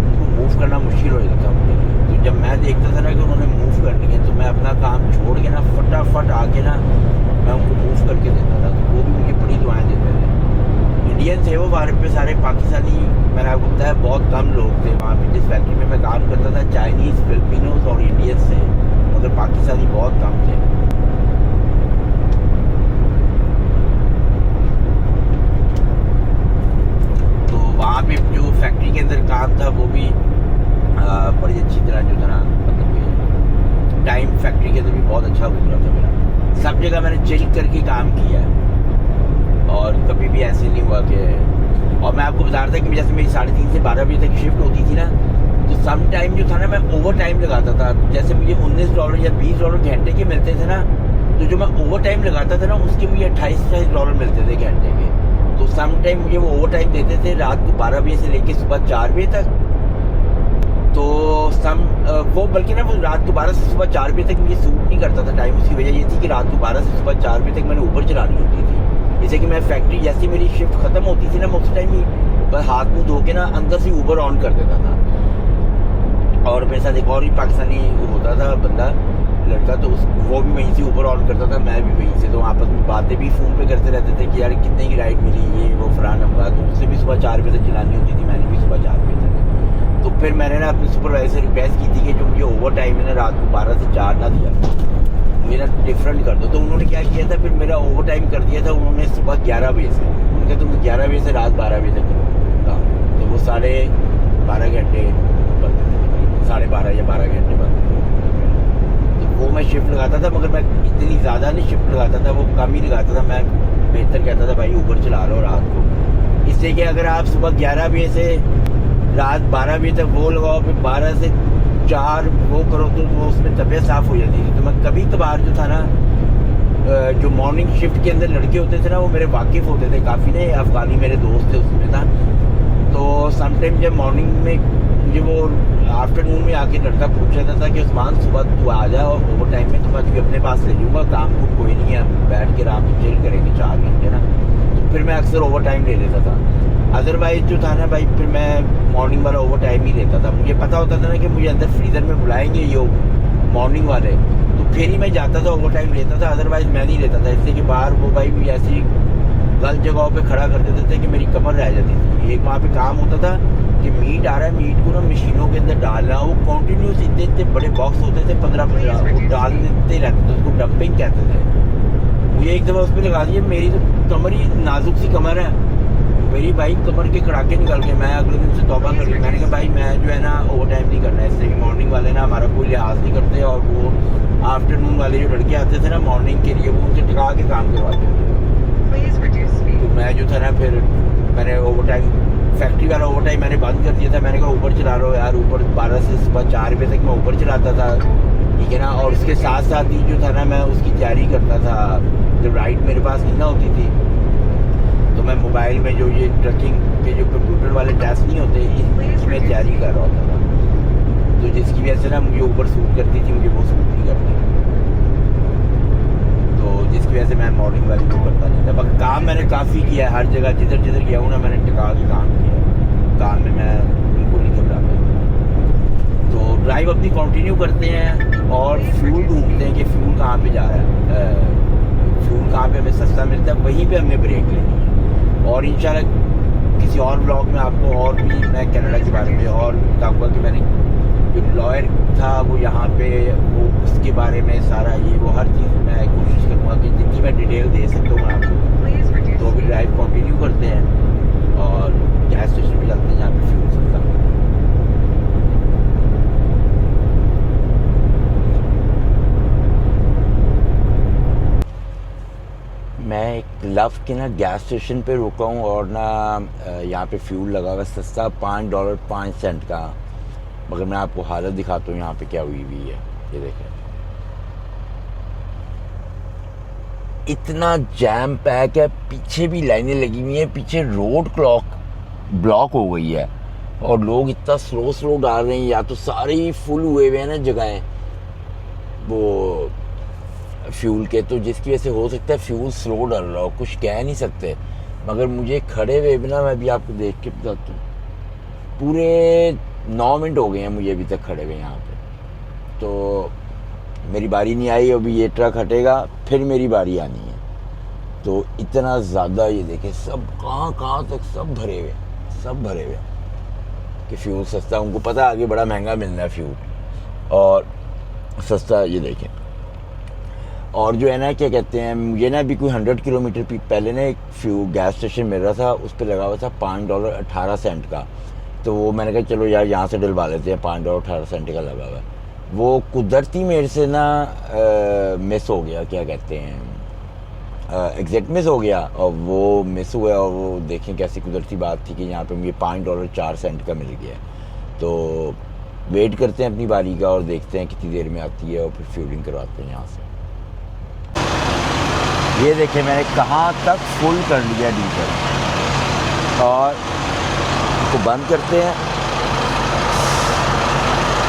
उनको मूव करना मुश्किल हो जाता था मुझे। तो जब मैं देखता था ना कि उन्होंने मूव करनी है, तो मैं अपना काम छोड़ के ना फटाफट आके ना मैं उनको मूव करके देता था। तो वो भी मुझे बड़ी दुआएं देते थे। इंडियन थे वो वहाँ पे सारे, पाकिस्तानी मैंने आपको बताया बहुत कम लोग थे वहाँ पे। जिस फैक्ट्री में मैं काम करता था, चाइनीज़, फिलिपिनोज और इंडियंस थे, मगर पाकिस्तानी बहुत कम थे। तो वहाँ पे जो फैक्ट्री के अंदर काम था, वो भी बड़ी अच्छी तरह जो था ना, मतलब टाइम फैक्ट्री के अंदर भी बहुत अच्छा गुजरा था मेरा। सब जगह मैंने चिल करके काम किया है और कभी भी ऐसे नहीं हुआ कि, और मैं आपको बता रहा था कि जैसे मेरी 3:30 से 12 बजे तक शिफ्ट होती थी ना, तो सम टाइम जो था ना मैं ओवर टाइम लगाता था। जैसे मुझे $19 या $20 घंटे के मिलते थे ना, तो जो मैं ओवर टाइम लगाता था ना उसके मुझे $28-28 मिलते थे घंटे के। तो सम टाइम मुझे वो ओवर टाइम देते थे रात को 12 बजे से लेकर सुबह 4 बजे तक। तो वो बल्कि ना वो रात को 12 से सुबह 4 बजे तक मुझे सूट नहीं करता था टाइम। उसकी वजह ये थी कि रात को 12 से सुबह 4 बजे तक मैंने ऊबर चलानी होती थी। जैसे कि मैं फैक्ट्री जैसी मेरी शिफ्ट खत्म होती थी ना, मैं उस टाइम ही बस हाथ मुँह धो के ना अंदर से ऊबर ऑन कर देता था। और मेरे साथ एक और भी पाकिस्तानी होता था बंदा, लड़का, तो वो भी वहीं से ऊपर ऑन करता था, मैं भी वहीं से। तो आपस में बातें भी फ़ोन पे करते रहते थे कि यार कितने की राइड मिली, ये वो फलान नंबर। तो उससे भी सुबह 4 बजे तक चलानी होती थी, मैंने भी सुबह 4 बजे तक। तो फिर मैंने ना अपने सुपरवाइजर से रिक्वेस्ट की थी कि जो मुझे ओवर टाइम है ना रात को 12 से 4 ना दिया, मुझे ना डिफरेंट कर दो। तो उन्होंने क्या किया था, फिर मेरा ओवर टाइम कर दिया था उन्होंने सुबह 11 बजे से। उनके तुम 11 बजे से रात 12 बजे तक करो, तो वो 12.5 घंटे बनते थे, 12.5 या 12 घंटे बनते थे। तो वो मैं शिफ्ट लगाता था, मगर मैं इतनी ज़्यादा नहीं शिफ्ट लगाता था, वो कम ही लगाता था। मैं बेहतर कहता था भाई ऊबर चला लो रात को, इससे कि अगर आप सुबह 11 बजे से रात 12 बजे तक वो लगाओ, फिर 12 से 4 वो करो, तो वो उसमें तबीयत साफ़ हो जाती थी। तो मैं कभी कभार जो था ना, जो मॉर्निंग शिफ्ट के अंदर लड़के होते थे ना, वो मेरे वाकिफ़ होते थे काफ़ी ने, अफ़गानी मेरे दोस्त थे उसमें था। तो समटाइम जब मॉर्निंग में मुझे वो आफ्टरनून में आके लड़का पूछ रहा था कि उस्मान सुबह तू आ जा और ओवर टाइम में तो मैं तुझे अपने पास ले जाऊँगा, काम को कोई नहीं है, बैठ के आराम से चिल करेंगे 4 घंटे ना। तो फिर मैं अक्सर ओवर टाइम ले लेता था। अदरवाइज जो था ना भाई, फिर मैं मॉर्निंग वाला ओवर टाइम ही लेता था। मुझे पता होता था ना कि मुझे अंदर फ्रीज़र में बुलाएंगे ये मॉर्निंग वाले, तो फिर ही मैं जाता था ओवर टाइम लेता था, अदरवाइज मैं नहीं लेता था। इसलिए कि बाहर वो भाई मुझे ऐसी गलत जगहों पे खड़ा कर देते थे कि मेरी कमर रह जाती थी। एक वहाँ पे काम होता था कि मीट आ रहा है, मीट को ना मशीनों के अंदर डालना, वो कॉन्टीन्यूस इतने इतने बड़े बॉक्स होते थे 15-15, वो डाल देते रहते थे, उसको डंपिंग कहते थे। मुझे एक दफ़ा उस पर लगा दिया, मेरी तो कमर ही नाजुक सी कमर है, मेरी भाई कमर के कड़ाके निकल गए। मैं अगले दिन से तौबा कर ली, मैंने कहा भाई मैं जो है ना ओवर टाइम नहीं करना है, इससे मॉर्निंग वाले ना हमारा कोई लिहाज नहीं करते, और वो आफ्टरनून वाले जो लड़के आते थे ना मॉर्निंग के लिए, वो उनसे टिका के काम करवाते थे। तो मैं जो था ना, फिर मैंने ओवर टाइम, फैक्ट्री वाला ओवर टाइम मैंने बंद कर दिया था। मैंने कहा ऊपर चला रहा हो यार, ऊपर 12 से सुबह 4 बजे तक मैं ऊपर चलाता था, ठीक है ना। और उसके साथ साथ ही जो था ना, मैं उसकी तैयारी करता था। जब राइड मेरे पास नहीं ना होती थी, तो मैं मोबाइल में जो ये ट्रकिंग के जो कंप्यूटर वाले टेस्ट नहीं होते, इसकी मैं तैयारी कर रहा होता था। तो जिसकी वजह से ना मुझे ऊपर सूट करती थी, मुझे वो सूट नहीं करती, तो जिसकी वजह से मैं मॉर्निंग वाली को करता नहीं था। बाकी काम मैंने काफ़ी किया है, हर जगह जिधर जिधर गया हूँ ना मैंने टिका के काम किया है। काम में मैं बिल्कुल नहीं घबराता। तो ड्राइव अपनी कंटिन्यू करते हैं और फ्यूल ढूंढते हैं कि फ्यूल कहाँ पे जा रहा है, फ्यूल कहाँ पे हमें सस्ता मिलता है, वहीं पे हमने ब्रेक लेनी है। और इंशाल्लाह किसी और ब्लॉग में आपको और भी मैं कनाडा के बारे में और बताऊँगा कि मैंने जो लॉयर था वो यहाँ पे, वो उसके बारे में सारा ये वो हर चीज़ मैं कोशिश करूँगा कि जितनी मैं डिटेल दे सकता हूँ आपको। तो अभी ड्राइव कंटिन्यू करते हैं और गैस स्टेशन पे चलते हैं जहाँ पे फ्यूल सस्ता है। मैं एक लव के ना गैस स्टेशन पे रुका हूँ और ना यहाँ पे फ्यूल लगा हुआ सस्ता $5.05 का। मगर मैं आपको हालत दिखाता हूँ यहाँ पे क्या हुई हुई है। ये देखें, इतना जैम पैक है, पीछे भी लाइनें लगी हुई हैं, पीछे रोड ब्लॉक हो गई है और लोग इतना स्लो डाल रहे हैं, या तो सारे ही फुल हुए हुए हैं ना जगहें वो फ्यूल के, तो जिसकी वजह से हो सकता है फ्यूल स्लो डाल रहा हो, कुछ कह नहीं सकते। मगर मुझे खड़े हुए बिना, मैं भी आपको देख के बताता हूँ, पूरे 9 मिनट हो गए हैं मुझे अभी तक खड़े हुए यहाँ पे। तो मेरी बारी नहीं आई, अभी ये ट्रक हटेगा फिर मेरी बारी आनी है। तो इतना ज़्यादा, ये देखें सब कहाँ तक सब भरे हुए कि फ्यूल सस्ता, उनको पता है आगे बड़ा महंगा मिलना है फ्यूल और सस्ता। ये देखें, और जो है ना क्या कहते हैं, मुझे ना अभी कोई 100 किलोमीटर पहले ना एक फ्यूल गैस स्टेशन मिल रहा था, उस पर लगा हुआ था $5.18 का। तो वो मैंने कहा चलो यार यहाँ से डलवा लेते हैं, $5.18 का लगा हुआ है। वो कुदरती मेरे से ना मिस हो गया, क्या कहते हैं, एग्जैक्ट मिस हो गया, और वो मिस हुआ। और वो देखें कैसी कुदरती बात थी कि यहाँ पे मुझे $5.04 का मिल गया। तो वेट करते हैं अपनी बारी का और देखते हैं कितनी देर में आती है, और फिर फ्यूलिंग करवाते हैं यहाँ से। ये देखें मैंने कहाँ तक फुल कर लिया डीजल, और इसको बंद करते हैं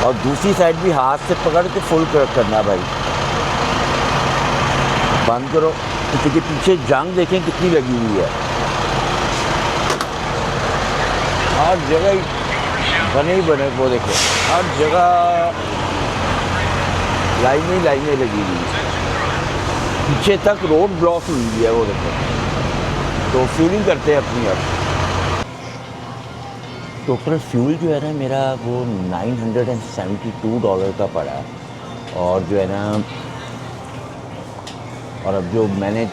और दूसरी साइड भी हाथ से पकड़ के फुल करना भाई। बंद करो, क्योंकि पीछे जंग देखें कितनी लगी हुई है, हर जगह बने ही बने, वो देखो हर जगह लाइनें लगी हुई है, पीछे तक रोड ब्लॉक हुई है, वो देखो। तो फ्यूलिंग करते हैं अपनी। अब टोटल फ्यूल जो है ना मेरा वो $972 का पड़ा है, और जो है ना, और अब जो मैंने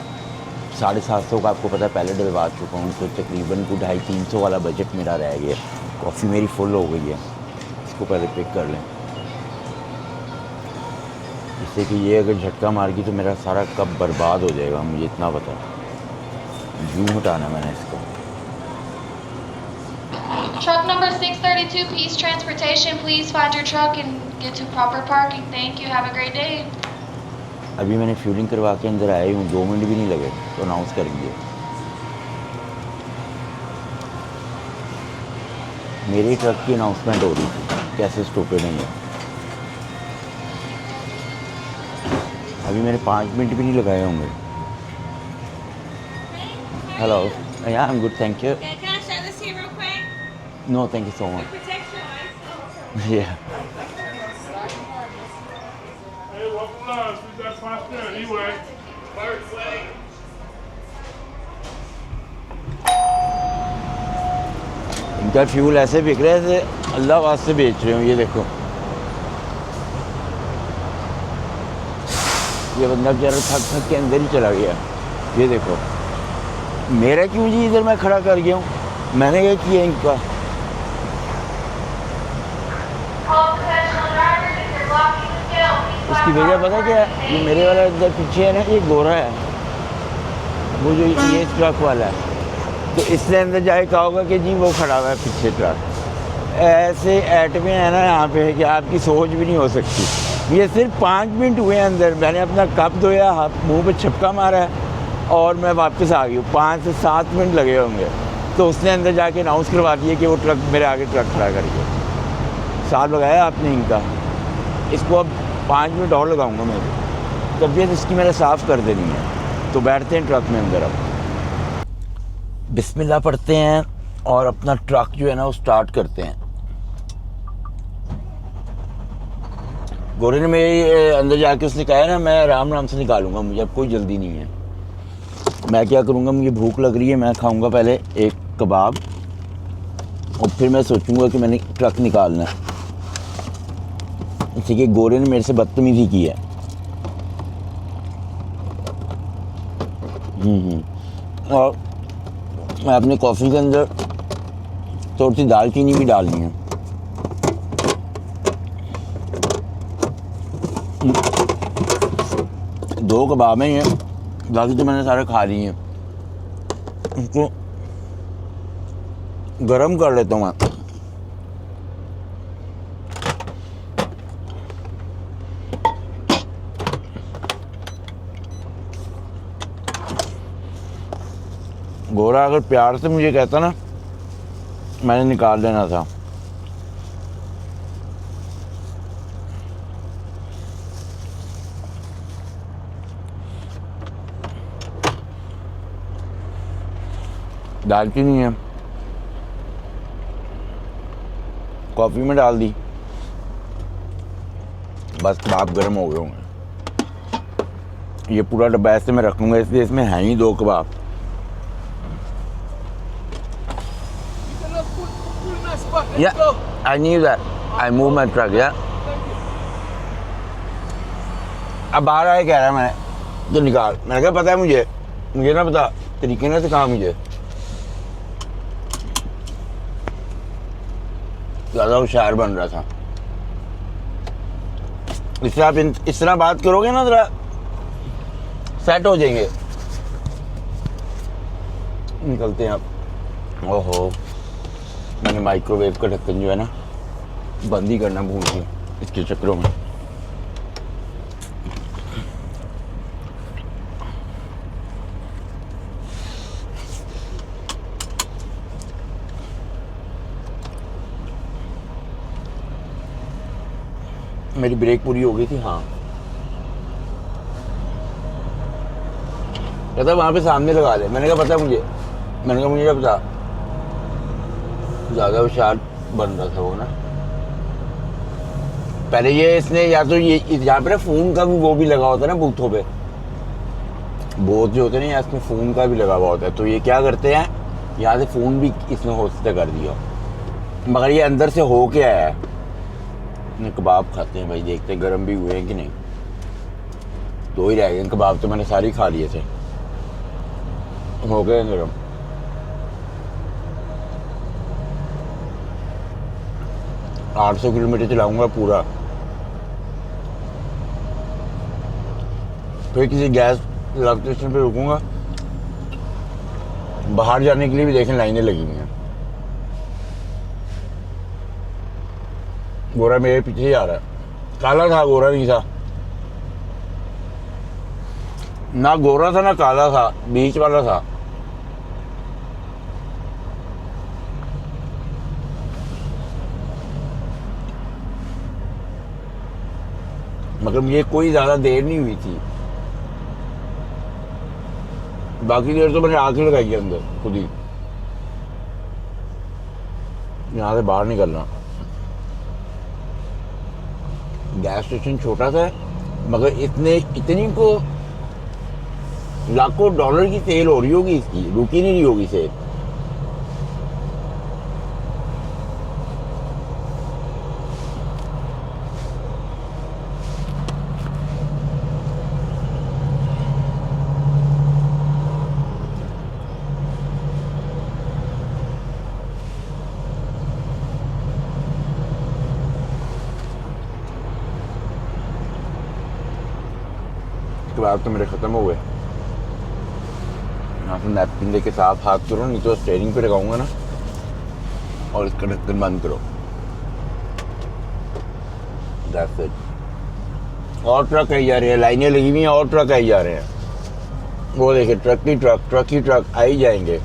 750 का आपको पता है पहले डलवा चुका हूँ, तो तकरीबन 250-300 वाला बजट मेरा रह गया। कॉफ़ी मेरी फुल हो गई है, इसको पहले पिक कर लें, जिससे कि ये अगर झटका मार गई तो मेरा सारा कप बर्बाद हो जाएगा, मुझे इतना पता है। यूँ हटाना मैंने इसको। Truck number 632, Peace Transportation, please find your truck and get to proper parking. Thank you. Have a great day. अभी मैंने फ्यूलिंग करवा के अंदर आया हूँ, 2 मिनट भी नहीं लगे तो अनाउंस कर दिए। मेरी ट्रक की अनाउंसमेंट हो रही थी, कैसे स्टूपिड नहीं है। अभी मैंने 5 मिनट भी नहीं लगाए होंगे। हेलो, या I am good, thank you. No, thank you so much. Yeah. Hey, welcome live. We got 5 anyway. First way. इनका फ्यूल ऐसे बिक रहे थे, अल्लाह वास्ते बेच रहे हूँ। ये देखो, ये बंदा बेचारा थक के अंदर ही चला गया। ये देखो, मेरा क्यों जी इधर मैं खड़ा कर गया हूँ, मैंने क्या किया इनका। उसकी वजह पता क्या है, ये मेरे वाला इधर पीछे है ना, ये गोरा है, वो जो ये ट्रक वाला है, तो इसने अंदर जाके कहा होगा कि जी वो खड़ा हुआ है पीछे ट्रक। ऐसे एटमे है ना यहाँ पे कि आपकी सोच भी नहीं हो सकती। ये सिर्फ 5 मिनट हुए अंदर, मैंने अपना कप धोया, हाथ मुँह पे छपका मारा है और मैं वापस आ गई हूँ। 5 से 7 मिनट लगे होंगे, तो उसने अंदर जाके अनाउंस करवा दिया कि वो ट्रक मेरे आगे ट्रक खड़ा करके। साल लगाया आपने इनका, इसको अब 5 मिनट और लगाऊंगा मैं, तबीयत इसकी मैंने साफ़ कर देनी है। तो बैठते हैं ट्रक में अंदर, अब बिस्मिल्लाह पढ़ते हैं और अपना ट्रक जो है ना वो स्टार्ट करते हैं। गोरे ने मेरे अंदर जाके उसने कहा है ना, मैं आराम से निकालूंगा, मुझे अब कोई जल्दी नहीं है। मैं क्या करूँगा, मुझे भूख लग रही है, मैं खाऊँगा पहले एक कबाब और फिर मैं सोचूंगा कि मैंने ट्रक निकालना है। इसी के गोरे ने मेरे से बदतमीजी की है। और मैं अपनी कॉफ़ी के अंदर थोड़ी सी दालचीनी भी डालनी है। दो कबाब हैं ये, बाकी तो मैंने सारे खा लिए हैं। इसको गरम कर लेता हूँ मैं। गोरा अगर प्यार से मुझे कहता ना, मैंने निकाल लेना था। दालचीनी है, कॉफ़ी में डाल दी, बस कबाब गर्म हो गए होंगे। ये पूरा डब्बा ऐसे में रखूँगा, इसलिए इसमें हैं ही 2 कबाब। Yeah, I knew that. I moved my truck, yeah. अब बाहर आए कह रहा है मैंने, तो निकाल। मैंने कहा पता है मुझे ना पता, तरीके ने सिखा मुझे। ज़्यादा होशियार बन रहा था। इससे आप इस तरह बात करोगे ना, ज़रा सेट हो जाएंगे। निकलते हैं आप। ओहो, मैंने माइक्रोवेव का ढक्कन जो है ना बंद ही करना भूल गया इसके चक्करों में। मेरी ब्रेक पूरी हो गई थी। हाँ, कहता वहाँ पे सामने लगा ले। मैंने कहा पता मुझे, मैंने कहा मुझे क्या पता। ज़्यादा होशियार बन रहा था वो ना। पहले ये इसने या तो ये यहाँ पे ना फ़ोन का भी वो भी लगा होता है ना, बूथों पे बोथ जो होते हैं ना, इसमें फ़ोन का भी लगा हुआ होता है। तो ये क्या करते हैं, यहाँ से फ़ोन भी इसने होस्ते कर दिया, मगर ये अंदर से हो के आया है। कबाब खाते हैं भाई, देखते हैं गर्म भी हुए हैं कि नहीं। 2 ही रह गए कबाब, तो मैंने सारे खा लिए थे, हो गए गर्म। आठ 800 किलोमीटर चलाऊंगा पूरा, फिर किसी गैस स्टेशन पे रुकूंगा। बाहर जाने के लिए भी देखें लाइनें लगी हुई हैं। गोरा मेरे पीछे ही आ रहा है। काला था, गोरा नहीं था ना, गोरा था ना काला था, बीच वाला था। मगर मुझे कोई ज्यादा देर नहीं हुई थी, बाकी देर तो मैंने आंखें लगाई है अंदर खुद ही। यहाँ से बाहर निकलना, गैस स्टेशन छोटा था, मगर इतनी को लाखों डॉलर की सेल हो रही होगी इसकी, रुकी नहीं रही होगी सेल। कबाब तो मेरे ख़त्म हो गए। यहाँ से नैपकिन लेके साफ हाथ करो, नहीं तो स्टेयरिंग पे लगाऊंगा ना, और इसका ढक्कन बंद करो। That's it। और ट्रक आई जा रहे हैं, लाइनें लगी हुई हैं और ट्रक आई जा रहे हैं। वो देखिए, ट्रक ही ट्रक आ ही जाएंगे।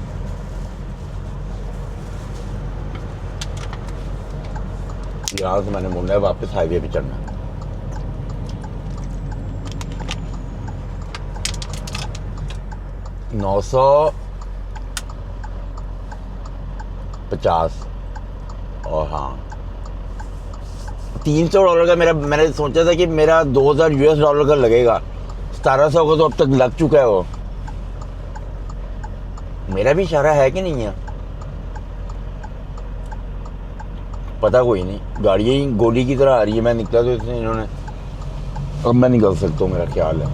यहाँ से मैंने मुड़ना है, वापस हाईवे पे चढ़ना है। $950 और हाँ $300 का मैंने सोचा था कि मेरा $2000 का लगेगा। 1700 का तो अब तक लग चुका है। वो मेरा भी इशारा है कि नहीं है पता कोई नहीं। गाड़ियाँ ही गोली की तरह आ रही है। मैं निकला तो इसने, इन्होंने, अब मैं निकल सकता हूँ, मेरा ख्याल है।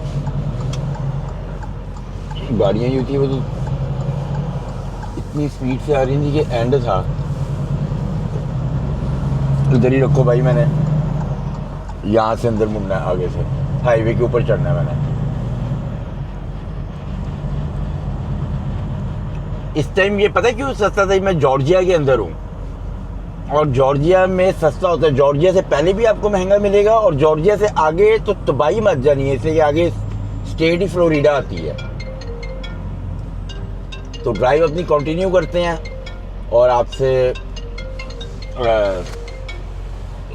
गाड़ियाँ ही थी वो तो इतनी स्पीड से आ रही थी कि एंड था। इधर ही रखो भाई, मैंने यहाँ से अंदर मुड़ना है, आगे से हाईवे के ऊपर चढ़ना है मैंने। इस टाइम ये पता है क्यों सस्ता था, मैं जॉर्जिया के अंदर हूँ और जॉर्जिया में सस्ता होता है। जॉर्जिया से पहले भी आपको महंगा मिलेगा और जॉर्जिया से आगे तो तबाही मच जानी है, इसलिए आगे स्टेट ही फ्लोरिडा आती है। तो ड्राइव अपनी कंटिन्यू करते हैं और आपसे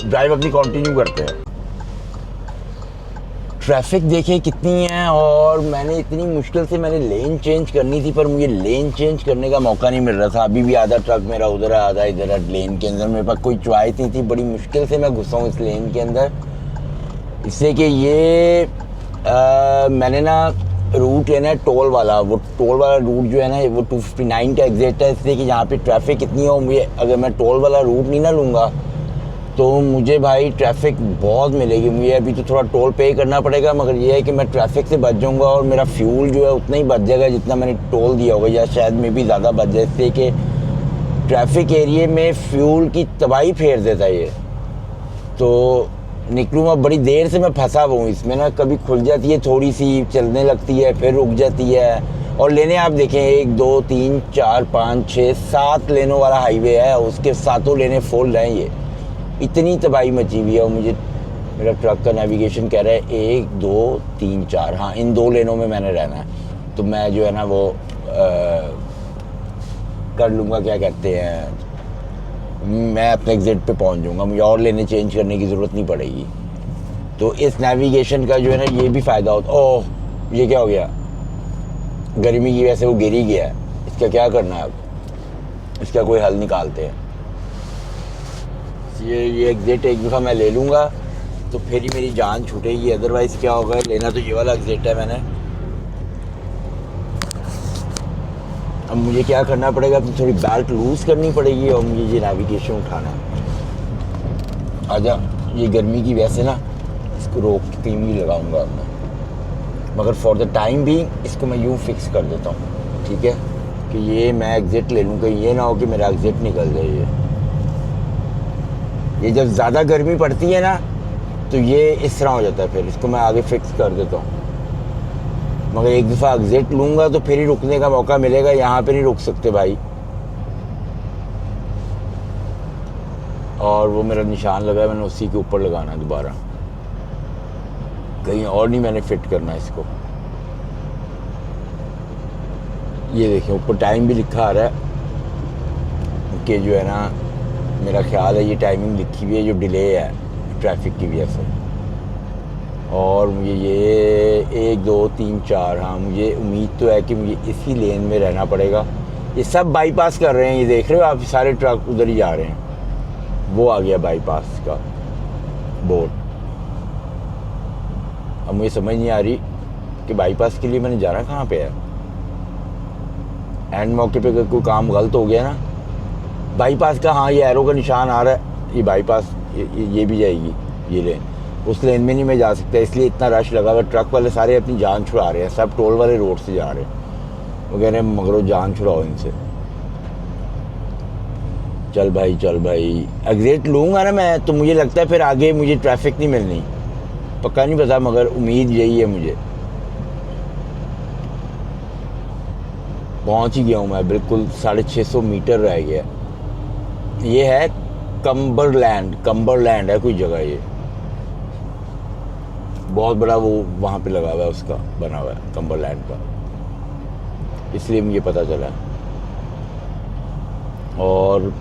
ड्राइव अपनी कंटिन्यू करते हैं। ट्रैफिक देखिए कितनी है, और मैंने इतनी मुश्किल से मैंने लेन चेंज करनी थी, पर मुझे लेन चेंज करने का मौका नहीं मिल रहा था। अभी भी आधा ट्रक मेरा उधर है, आधा इधर है लेन के अंदर। मेरे पास कोई चॉइस नहीं थी, बड़ी मुश्किल से मैं घुसा हूँ इस लेन के अंदर। इससे कि ये मैंने ना रूट लेना है टोल वाला। वो टोल वाला रूट जो है ना, वो 259 का एग्जैक्ट है, इसलिए कि यहाँ पे ट्रैफिक इतनी हो, मुझे अगर मैं टोल वाला रूट नहीं ना लूँगा तो मुझे भाई ट्रैफिक बहुत मिलेगी। मुझे अभी तो थोड़ा टोल पे करना पड़ेगा, मगर ये है कि मैं ट्रैफिक से बच जाऊँगा और मेरा फ्यूल जो है उतना ही बच जाएगा जितना मैंने टोल दिया होगा, या शायद में भी ज़्यादा बच जाए। इससे कि ट्रैफिक एरिया में फ्यूल की तबाही फेर देता है ये। तो निकलूँ मैं, बड़ी देर से मैं फंसा हुआ हूँ इसमें ना, कभी खुल जाती है थोड़ी सी, चलने लगती है, फिर रुक जाती है। और लेने आप देखें 1 2 3 4 5 6 7 लेनों वाला हाईवे है, उसके सातों लेने फुल हैं। ये इतनी तबाही मची हुई है। और मुझे मेरा ट्रक का नेविगेशन कह रहा है 1 2 3 4, हाँ इन 2 लेनों में मैंने रहना है। तो मैं जो है ना वो कर लूँगा, क्या कहते हैं, मैं अपने एग्जिट पे पहुंच जाऊंगा, मुझे और लेने चेंज करने की ज़रूरत नहीं पड़ेगी। तो इस नेविगेशन का जो है ना ये भी फ़ायदा होता। ओह, ये क्या हो गया, गर्मी की वजह से वो गिर ही गया है। इसका क्या करना है अब, इसका कोई हल निकालते हैं। ये एग्जिट एक दफ़ा मैं ले लूँगा तो फिर ही मेरी जान छूटेगी, अदरवाइज़ क्या होगा। लेना तो ये वाला एग्जिट है मैंने। अब मुझे क्या करना पड़ेगा, अपनी थोड़ी बेल्ट लूज़ करनी पड़ेगी और मुझे ये नेविगेशन उठाना है। आजा, ये गर्मी की वजह से ना इसको रोक के कहीं भी लगाऊंगा मैं, मगर फॉर द टाइम भी इसको मैं यूँ फिक्स कर देता हूँ, ठीक है, कि ये मैं एग्ज़िट ले लूँ, कहीं ये ना हो कि मेरा एग्ज़िट निकल जाए। ये जब ज़्यादा गर्मी पड़ती है ना तो ये इस तरह हो जाता है, फिर इसको मैं आगे फिक्स कर देता हूँ। मगर एक दफ़ा एग्जिट लूँगा तो फिर ही रुकने का मौका मिलेगा, यहाँ पे नहीं रुक सकते भाई। और वो मेरा निशान लगा है, मैंने उसी के ऊपर लगाना है दोबारा, कहीं और नहीं मैंने फिट करना इसको। ये देखिए ऊपर टाइम भी लिखा आ रहा है कि जो है ना, मेरा ख्याल है ये टाइमिंग लिखी हुई है जो डिले है ट्रैफिक की वजह से। और मुझे ये 1 2 3 4, हाँ मुझे उम्मीद तो है कि मुझे इसी लेन में रहना पड़ेगा। ये सब बाईपास कर रहे हैं, ये देख रहे हो आप, सारे ट्रक उधर ही जा रहे हैं। वो आ गया बाईपास का बोर्ड। अब मुझे समझ नहीं आ रही कि बाईपास के लिए मैंने जाना कहाँ पे है। एंड मौके पे अगर कोई काम गलत हो गया ना, बाईपास का, हाँ ये एरो का निशान आ रहा है, ये बाईपास ये भी जाएगी ये लेन। उस लेन में नहीं मैं जा सकता, इसलिए इतना रश लगा हुआ। ट्रक वाले सारे अपनी जान छुड़ा रहे हैं, सब टोल वाले रोड से जा रहे हैं। वो कह रहे हैं मगरो जान छुड़ाओ इनसे। चल भाई एग्जिट लूँगा ना मैं, तो मुझे लगता है फिर आगे मुझे ट्रैफिक नहीं मिलनी, पक्का नहीं पता, मगर उम्मीद यही है मुझे। पहुँच ही गया हूँ मैं, बिल्कुल 650 मीटर रह गया। ये है कंबरलैंड है कोई जगह, ये बहुत बड़ा वो वहाँ पे लगा हुआ है, उसका बना हुआ है कंबरलैंड का, इसलिए मुझे पता चला। और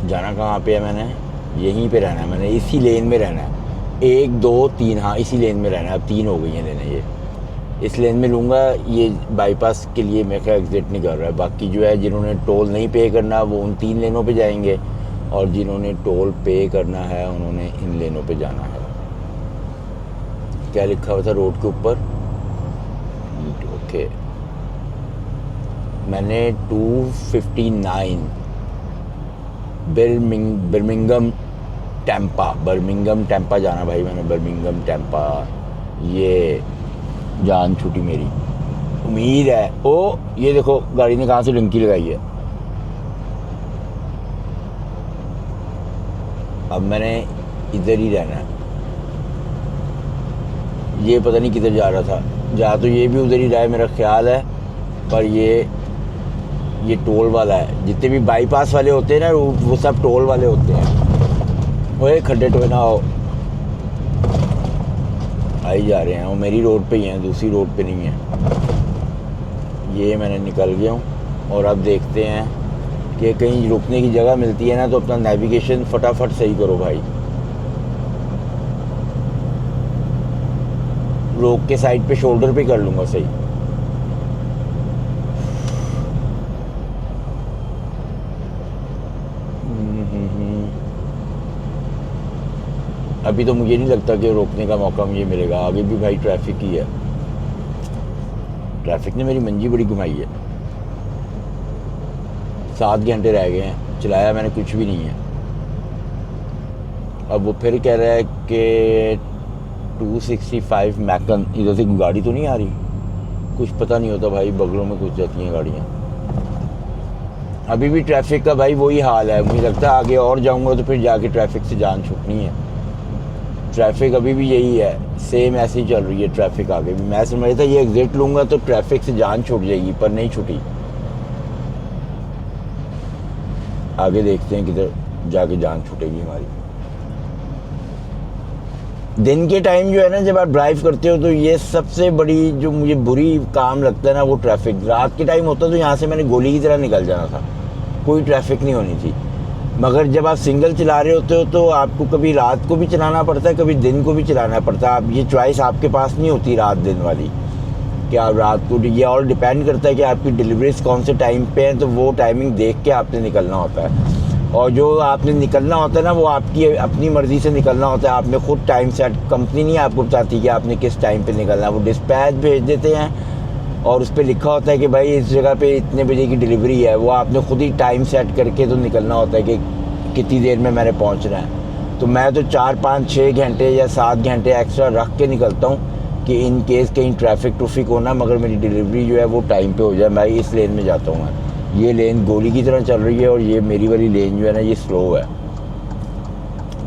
जाना कहाँ पे है, मैंने यहीं पे रहना है, मैंने इसी लेन में रहना है। 1 2 3, हाँ इसी लेन में रहना है। अब 3 हो गई हैं लेने, ये इस लेन में लूँगा। ये बाईपास के लिए मैं क्या एग्जिट नहीं कर रहा है। बाकी जो है जिन्होंने टोल नहीं पे करना वो उन 3 लेनों पे जाएंगे, और जिन्होंने टोल पे करना है उन्होंने इन लेनों पे जाना है। क्या लिखा हुआ था रोड के ऊपर, ओके। मैंने 259 बर्मिंघम टैंपा जाना भाई, मैंने बर्मिंघम टैंपा। ये जान छूटी मेरी, उम्मीद है। ओ ये देखो गाड़ी ने कहाँ से डंकी लगाई है। अब मैंने इधर ही रहना है। ये पता नहीं किधर जा रहा था, जा तो ये भी उधर ही रहा है मेरा ख्याल है, पर ये टोल वाला है। जितने भी बाईपास वाले होते हैं ना वो सब टोल वाले होते हैं। वो खड्डे टोए ना हो, आ ही जा रहे हैं। वो मेरी रोड पे ही हैं, दूसरी रोड पे नहीं है। ये मैंने निकल गया हूँ। और अब देखते हैं कि कहीं रुकने की जगह मिलती है ना, तो अपना नेविगेशन फटाफट सही करो भाई। रोक के साइड पे शोल्डर पे कर लूँगा सही। अभी तो मुझे नहीं लगता कि रोकने का मौका मुझे मिलेगा। आगे भी भाई ट्रैफिक ही है, ट्रैफिक ने मेरी मंजी बड़ी घुमाई है। 7 घंटे रह गए हैं, चलाया मैंने कुछ भी नहीं है। अब वो फिर कह रहा है कि 265 मैकन, इधर से गाड़ी तो नहीं आ रही, कुछ पता नहीं होता भाई, बगलों में घुस जाती हैं गाड़ियाँ। अभी भी ट्रैफिक का भाई वही हाल है। मुझे लगता है आगे और जाऊंगा तो फिर जाके ट्रैफिक से जान छूटनी है। ट्रैफिक अभी भी यही है, सेम ऐसी चल रही है ट्रैफिक आगे भी। मैं समझ था ये एग्जिट लूँगा तो ट्रैफिक से जान छूट जाएगी, पर नहीं छूटी। आगे देखते हैं किधर जाके जान छूटेगी हमारी। दिन के टाइम जो है ना, जब आप ड्राइव करते हो तो ये सबसे बड़ी जो मुझे बुरी काम लगता है ना, वो ट्रैफिक। रात के टाइम होता तो यहाँ से मैंने गोली की तरह निकल जाना था, कोई ट्रैफिक नहीं होनी थी। मगर जब आप सिंगल चला रहे होते हो तो आपको कभी रात को भी चलाना पड़ता है, कभी दिन को भी चलाना पड़ता है। आप ये चॉइस आपके पास नहीं होती रात दिन वाली कि आप रात को। ये और डिपेंड करता है कि आपकी डिलीवरीज कौन से टाइम पे हैं, तो वो टाइमिंग देख के आपने निकलना होता है। और जो आपने निकलना होता है ना, वो आपकी अपनी मर्ज़ी से निकलना होता है। आपने खुद टाइम सेट, कंपनी नहीं आपको बताती कि आपने किस टाइम पे निकलना है। वो डिस्पैच भेज देते हैं और उस पर लिखा होता है कि भाई इस जगह पे इतने बजे की डिलीवरी है। वो आपने खुद ही टाइम सेट करके तो निकलना होता है कि कितनी देर में मैंने पहुंचना है। तो मैं तो 4, 5, 6 घंटे या 7 घंटे एक्स्ट्रा रख के निकलता हूँ कि इन केस कहीं ट्रैफिक होना, मगर मेरी डिलीवरी जो है वो टाइम पे हो जाए। मैं इस लेन में जाता हूँ। मैं ये लेन गोली की तरह चल रही है और ये मेरी वाली लेन जो है ना, ये स्लो है।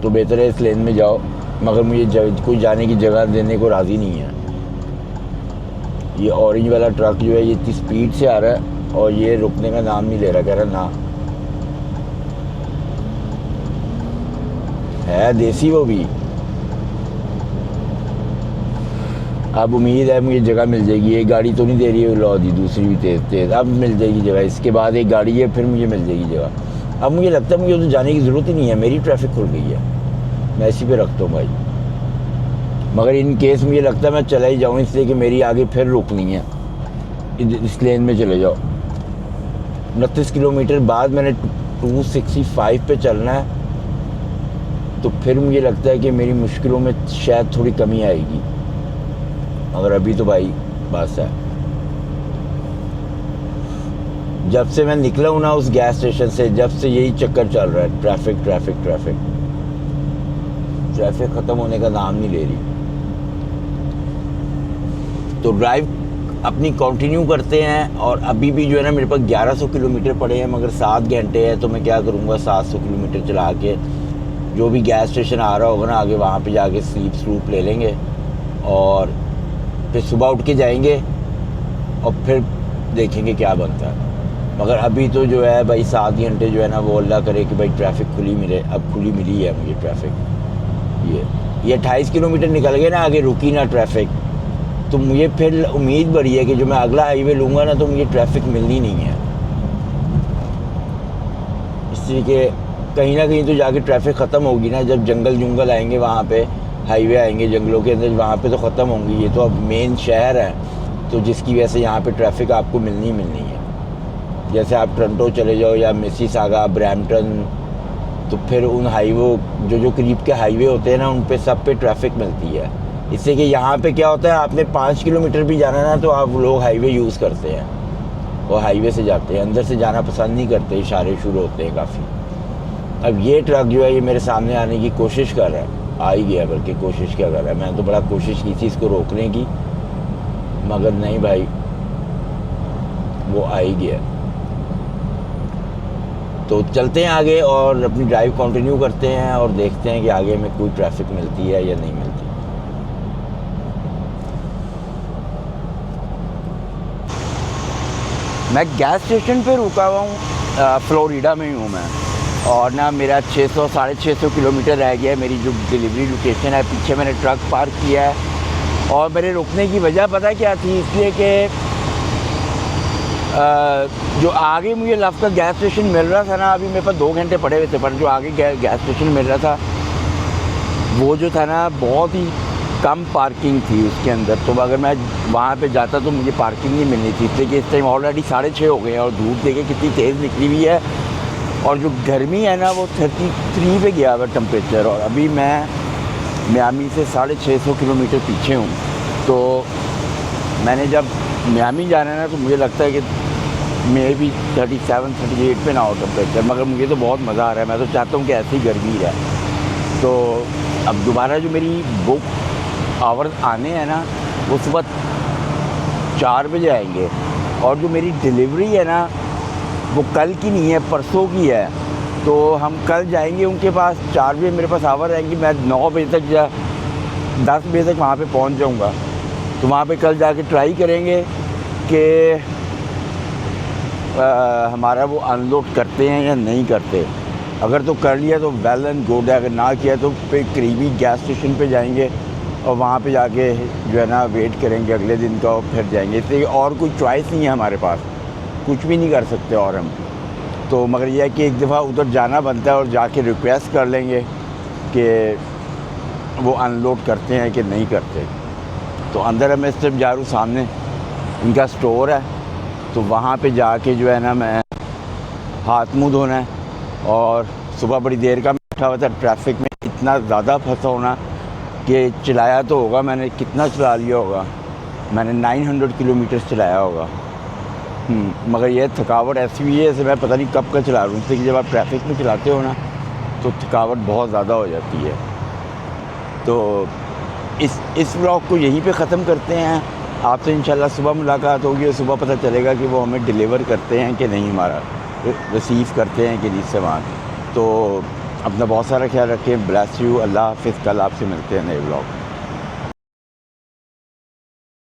तो बेहतर है इस लेन में जाओ, मगर मुझे कोई जाने की जगह देने को राज़ी नहीं है। ये ऑरेंज वाला ट्रक जो है ये इतनी स्पीड से आ रहा है और ये रुकने का नाम नहीं ले रहा। कह रहा ना है देसी वो भी। अब उम्मीद है मुझे जगह मिल जाएगी। एक गाड़ी तो नहीं दे रही है लौ दी, दूसरी भी तेज़। अब मिल जाएगी जगह। इसके बाद एक गाड़ी है, फिर मुझे मिल जाएगी जगह। अब मुझे लगता है मुझे तो जाने की ज़रूरत ही नहीं है, मेरी ट्रैफिक खुल गई है। मैं इसी पे रखता हूँ भाई। मगर इन केस मुझे लगता है मैं चला ही जाऊँ, इसलिए कि मेरी आगे फिर रुकनी है। इस लेन में चले जाओ। 29 किलोमीटर बाद मैंने 265 पे चलना है, तो फिर मुझे लगता है कि मेरी मुश्किलों में शायद थोड़ी कमी आएगी। मगर अभी तो भाई बस है। जब से मैं निकला हूं ना उस गैस स्टेशन से, जब से यही चक्कर चल रहा है, ट्रैफिक ट्रैफिक ट्रैफिक। ट्रैफिक ख़त्म होने का नाम नहीं ले रही। तो ड्राइव अपनी कंटिन्यू करते हैं। और अभी भी जो है ना मेरे पास 1100 किलोमीटर पड़े हैं, मगर 7 घंटे हैं। तो मैं क्या करूँगा, 700 किलोमीटर चला के जो भी गैस स्टेशन आ रहा होगा ना आगे, वहाँ पे जाके स्लीप ले लेंगे और फिर सुबह उठ के जाएंगे और फिर देखेंगे क्या बनता है। मगर अभी तो जो है भाई 7 घंटे जो है ना, वो अल्लाह करे कि भाई ट्रैफिक खुली मिले। अब खुली मिली है मुझे ट्रैफिक। ये 28 किलोमीटर निकल गए ना आगे, रुकी ना ट्रैफिक। तो मुझे फिर उम्मीद बढ़ी है कि जो मैं अगला हाईवे लूँगा ना, तो मुझे ट्रैफिक मिलनी नहीं है। इसलिए कि कहीं ना कहीं तो जाके ट्रैफिक ख़त्म होगी ना, जब जंगल आएंगे, वहाँ पे हाईवे आएंगे जंगलों के अंदर, वहाँ पे तो ख़त्म होंगी। ये तो अब मेन शहर है, तो जिसकी वजह से यहाँ पे ट्रैफिक आपको मिलनी है। जैसे आप टोरंटो चले जाओ या मिसिसागा, ब्रैम्पटन, तो फिर उन हाईवे जो करीब के हाईवे होते हैं ना, उन पे सब पे ट्रैफिक मिलती है। इससे कि यहाँ पे क्या होता है, आपने 5 किलोमीटर भी जाना ना, तो आप लोग हाईवे यूज़ करते हैं और हाईवे से जाते हैं। अंदर से जाना पसंद नहीं करते, इशारे शुरू होते हैं काफ़ी। अब ये ट्रक जो है ये मेरे सामने आने की कोशिश कर रहा है, आ ही गया। बल्कि कोशिश क्या कर रहा है, मैंने तो बड़ा कोशिश की थी इसको रोकने की, मगर नहीं भाई, वो आ ही गया। तो चलते हैं आगे और अपनी ड्राइव कंटिन्यू करते हैं और देखते हैं कि आगे में कोई ट्रैफिक मिलती है या नहीं मिलती। मैं गैस स्टेशन पे रुका हुआ हूँ, फ्लोरिडा में ही हूँ मैं। और ना मेरा 600 साढ़े 600 किलोमीटर रह गया है मेरी जो डिलीवरी लोकेशन है। पीछे मैंने ट्रक पार्क किया है और मेरे रुकने की वजह पता क्या थी, इसलिए कि जो आगे मुझे लव का गैस स्टेशन मिल रहा था ना, अभी मेरे पास 2 घंटे पड़े हुए थे, पर जो आगे गैस स्टेशन मिल रहा था वो जो था ना, बहुत ही कम पार्किंग थी उसके अंदर। तो अगर मैं वहाँ पे जाता तो मुझे पार्किंग नहीं मिलनी थी, इसलिए कि इस टाइम ऑलरेडी 6:30 हो गए हैं और धूप देखे कितनी तेज़ निकली हुई है। और जो गर्मी है ना, वो 33 पे गया हुआ टेम्परेचर। और अभी मैं मियामी से 650 किलोमीटर पीछे हूँ। तो मैंने जब मियामी जाना है ना, तो मुझे लगता है कि मे भी 37-38 पे ना हो टेम्परेचर, मगर मुझे तो बहुत मज़ा आ रहा है। मैं तो चाहता हूँ कि ऐसी गर्मी रहे। तो अब दोबारा जो मेरी बुक आवर्स आने हैं ना, वो सुबह 4 बजे आएंगे। और जो मेरी डिलीवरी है ना, वो कल की नहीं है, परसों की है। तो हम कल जाएंगे उनके पास, 4 बजे मेरे पास आवर रहेंगी, मैं 9 बजे तक या 10 बजे तक वहाँ पे पहुँच जाऊँगा। तो वहाँ पे कल जाके ट्राई करेंगे कि हमारा वो अनलोड करते हैं या नहीं करते। अगर तो कर लिया तो वेल एंड गुड है, अगर ना किया तो फिर करीबी गैस स्टेशन पे जाएंगे और वहाँ पे जाके जो है ना वेट करेंगे अगले दिन का, और फिर जाएंगे। तो और कोई चॉइस नहीं है हमारे पास, कुछ भी नहीं कर सकते और हम तो, मगर यह है कि एक दफ़ा उधर जाना बनता है और जाके रिक्वेस्ट कर लेंगे कि वो अनलोड करते हैं कि नहीं करते। तो अंदर मैं सिर्फ जा रहा हूँ, सामने इनका स्टोर है, तो वहाँ पे जाके जो है ना मैं हाथ मुँह धोना है। और सुबह बड़ी देर का बैठा हुआ था ट्रैफिक में, इतना ज़्यादा फंसा होना कि चलाया तो होगा मैंने, कितना चला लिया होगा मैंने, 900 किलोमीटर चलाया होगा। मगर ये थकावट ऐसी हुई है जैसे मैं पता नहीं कब का चला रहा हूँ, इसलिए कि जब आप ट्रैफिक में चलाते हो ना तो थकावट बहुत ज़्यादा हो जाती है। तो इस व्लॉग को यहीं पे ख़त्म करते हैं। आपसे इंशाल्लाह सुबह मुलाकात होगी और सुबह पता चलेगा कि वो हमें डिलीवर करते हैं कि नहीं, हमारा रिसीव करते हैं कि नहीं सामान। तो अपना बहुत सारा ख्याल रखें। ब्लेस यू, अल्लाह हाफ़िज़। कल आपसे मिलते हैं नए व्लॉग।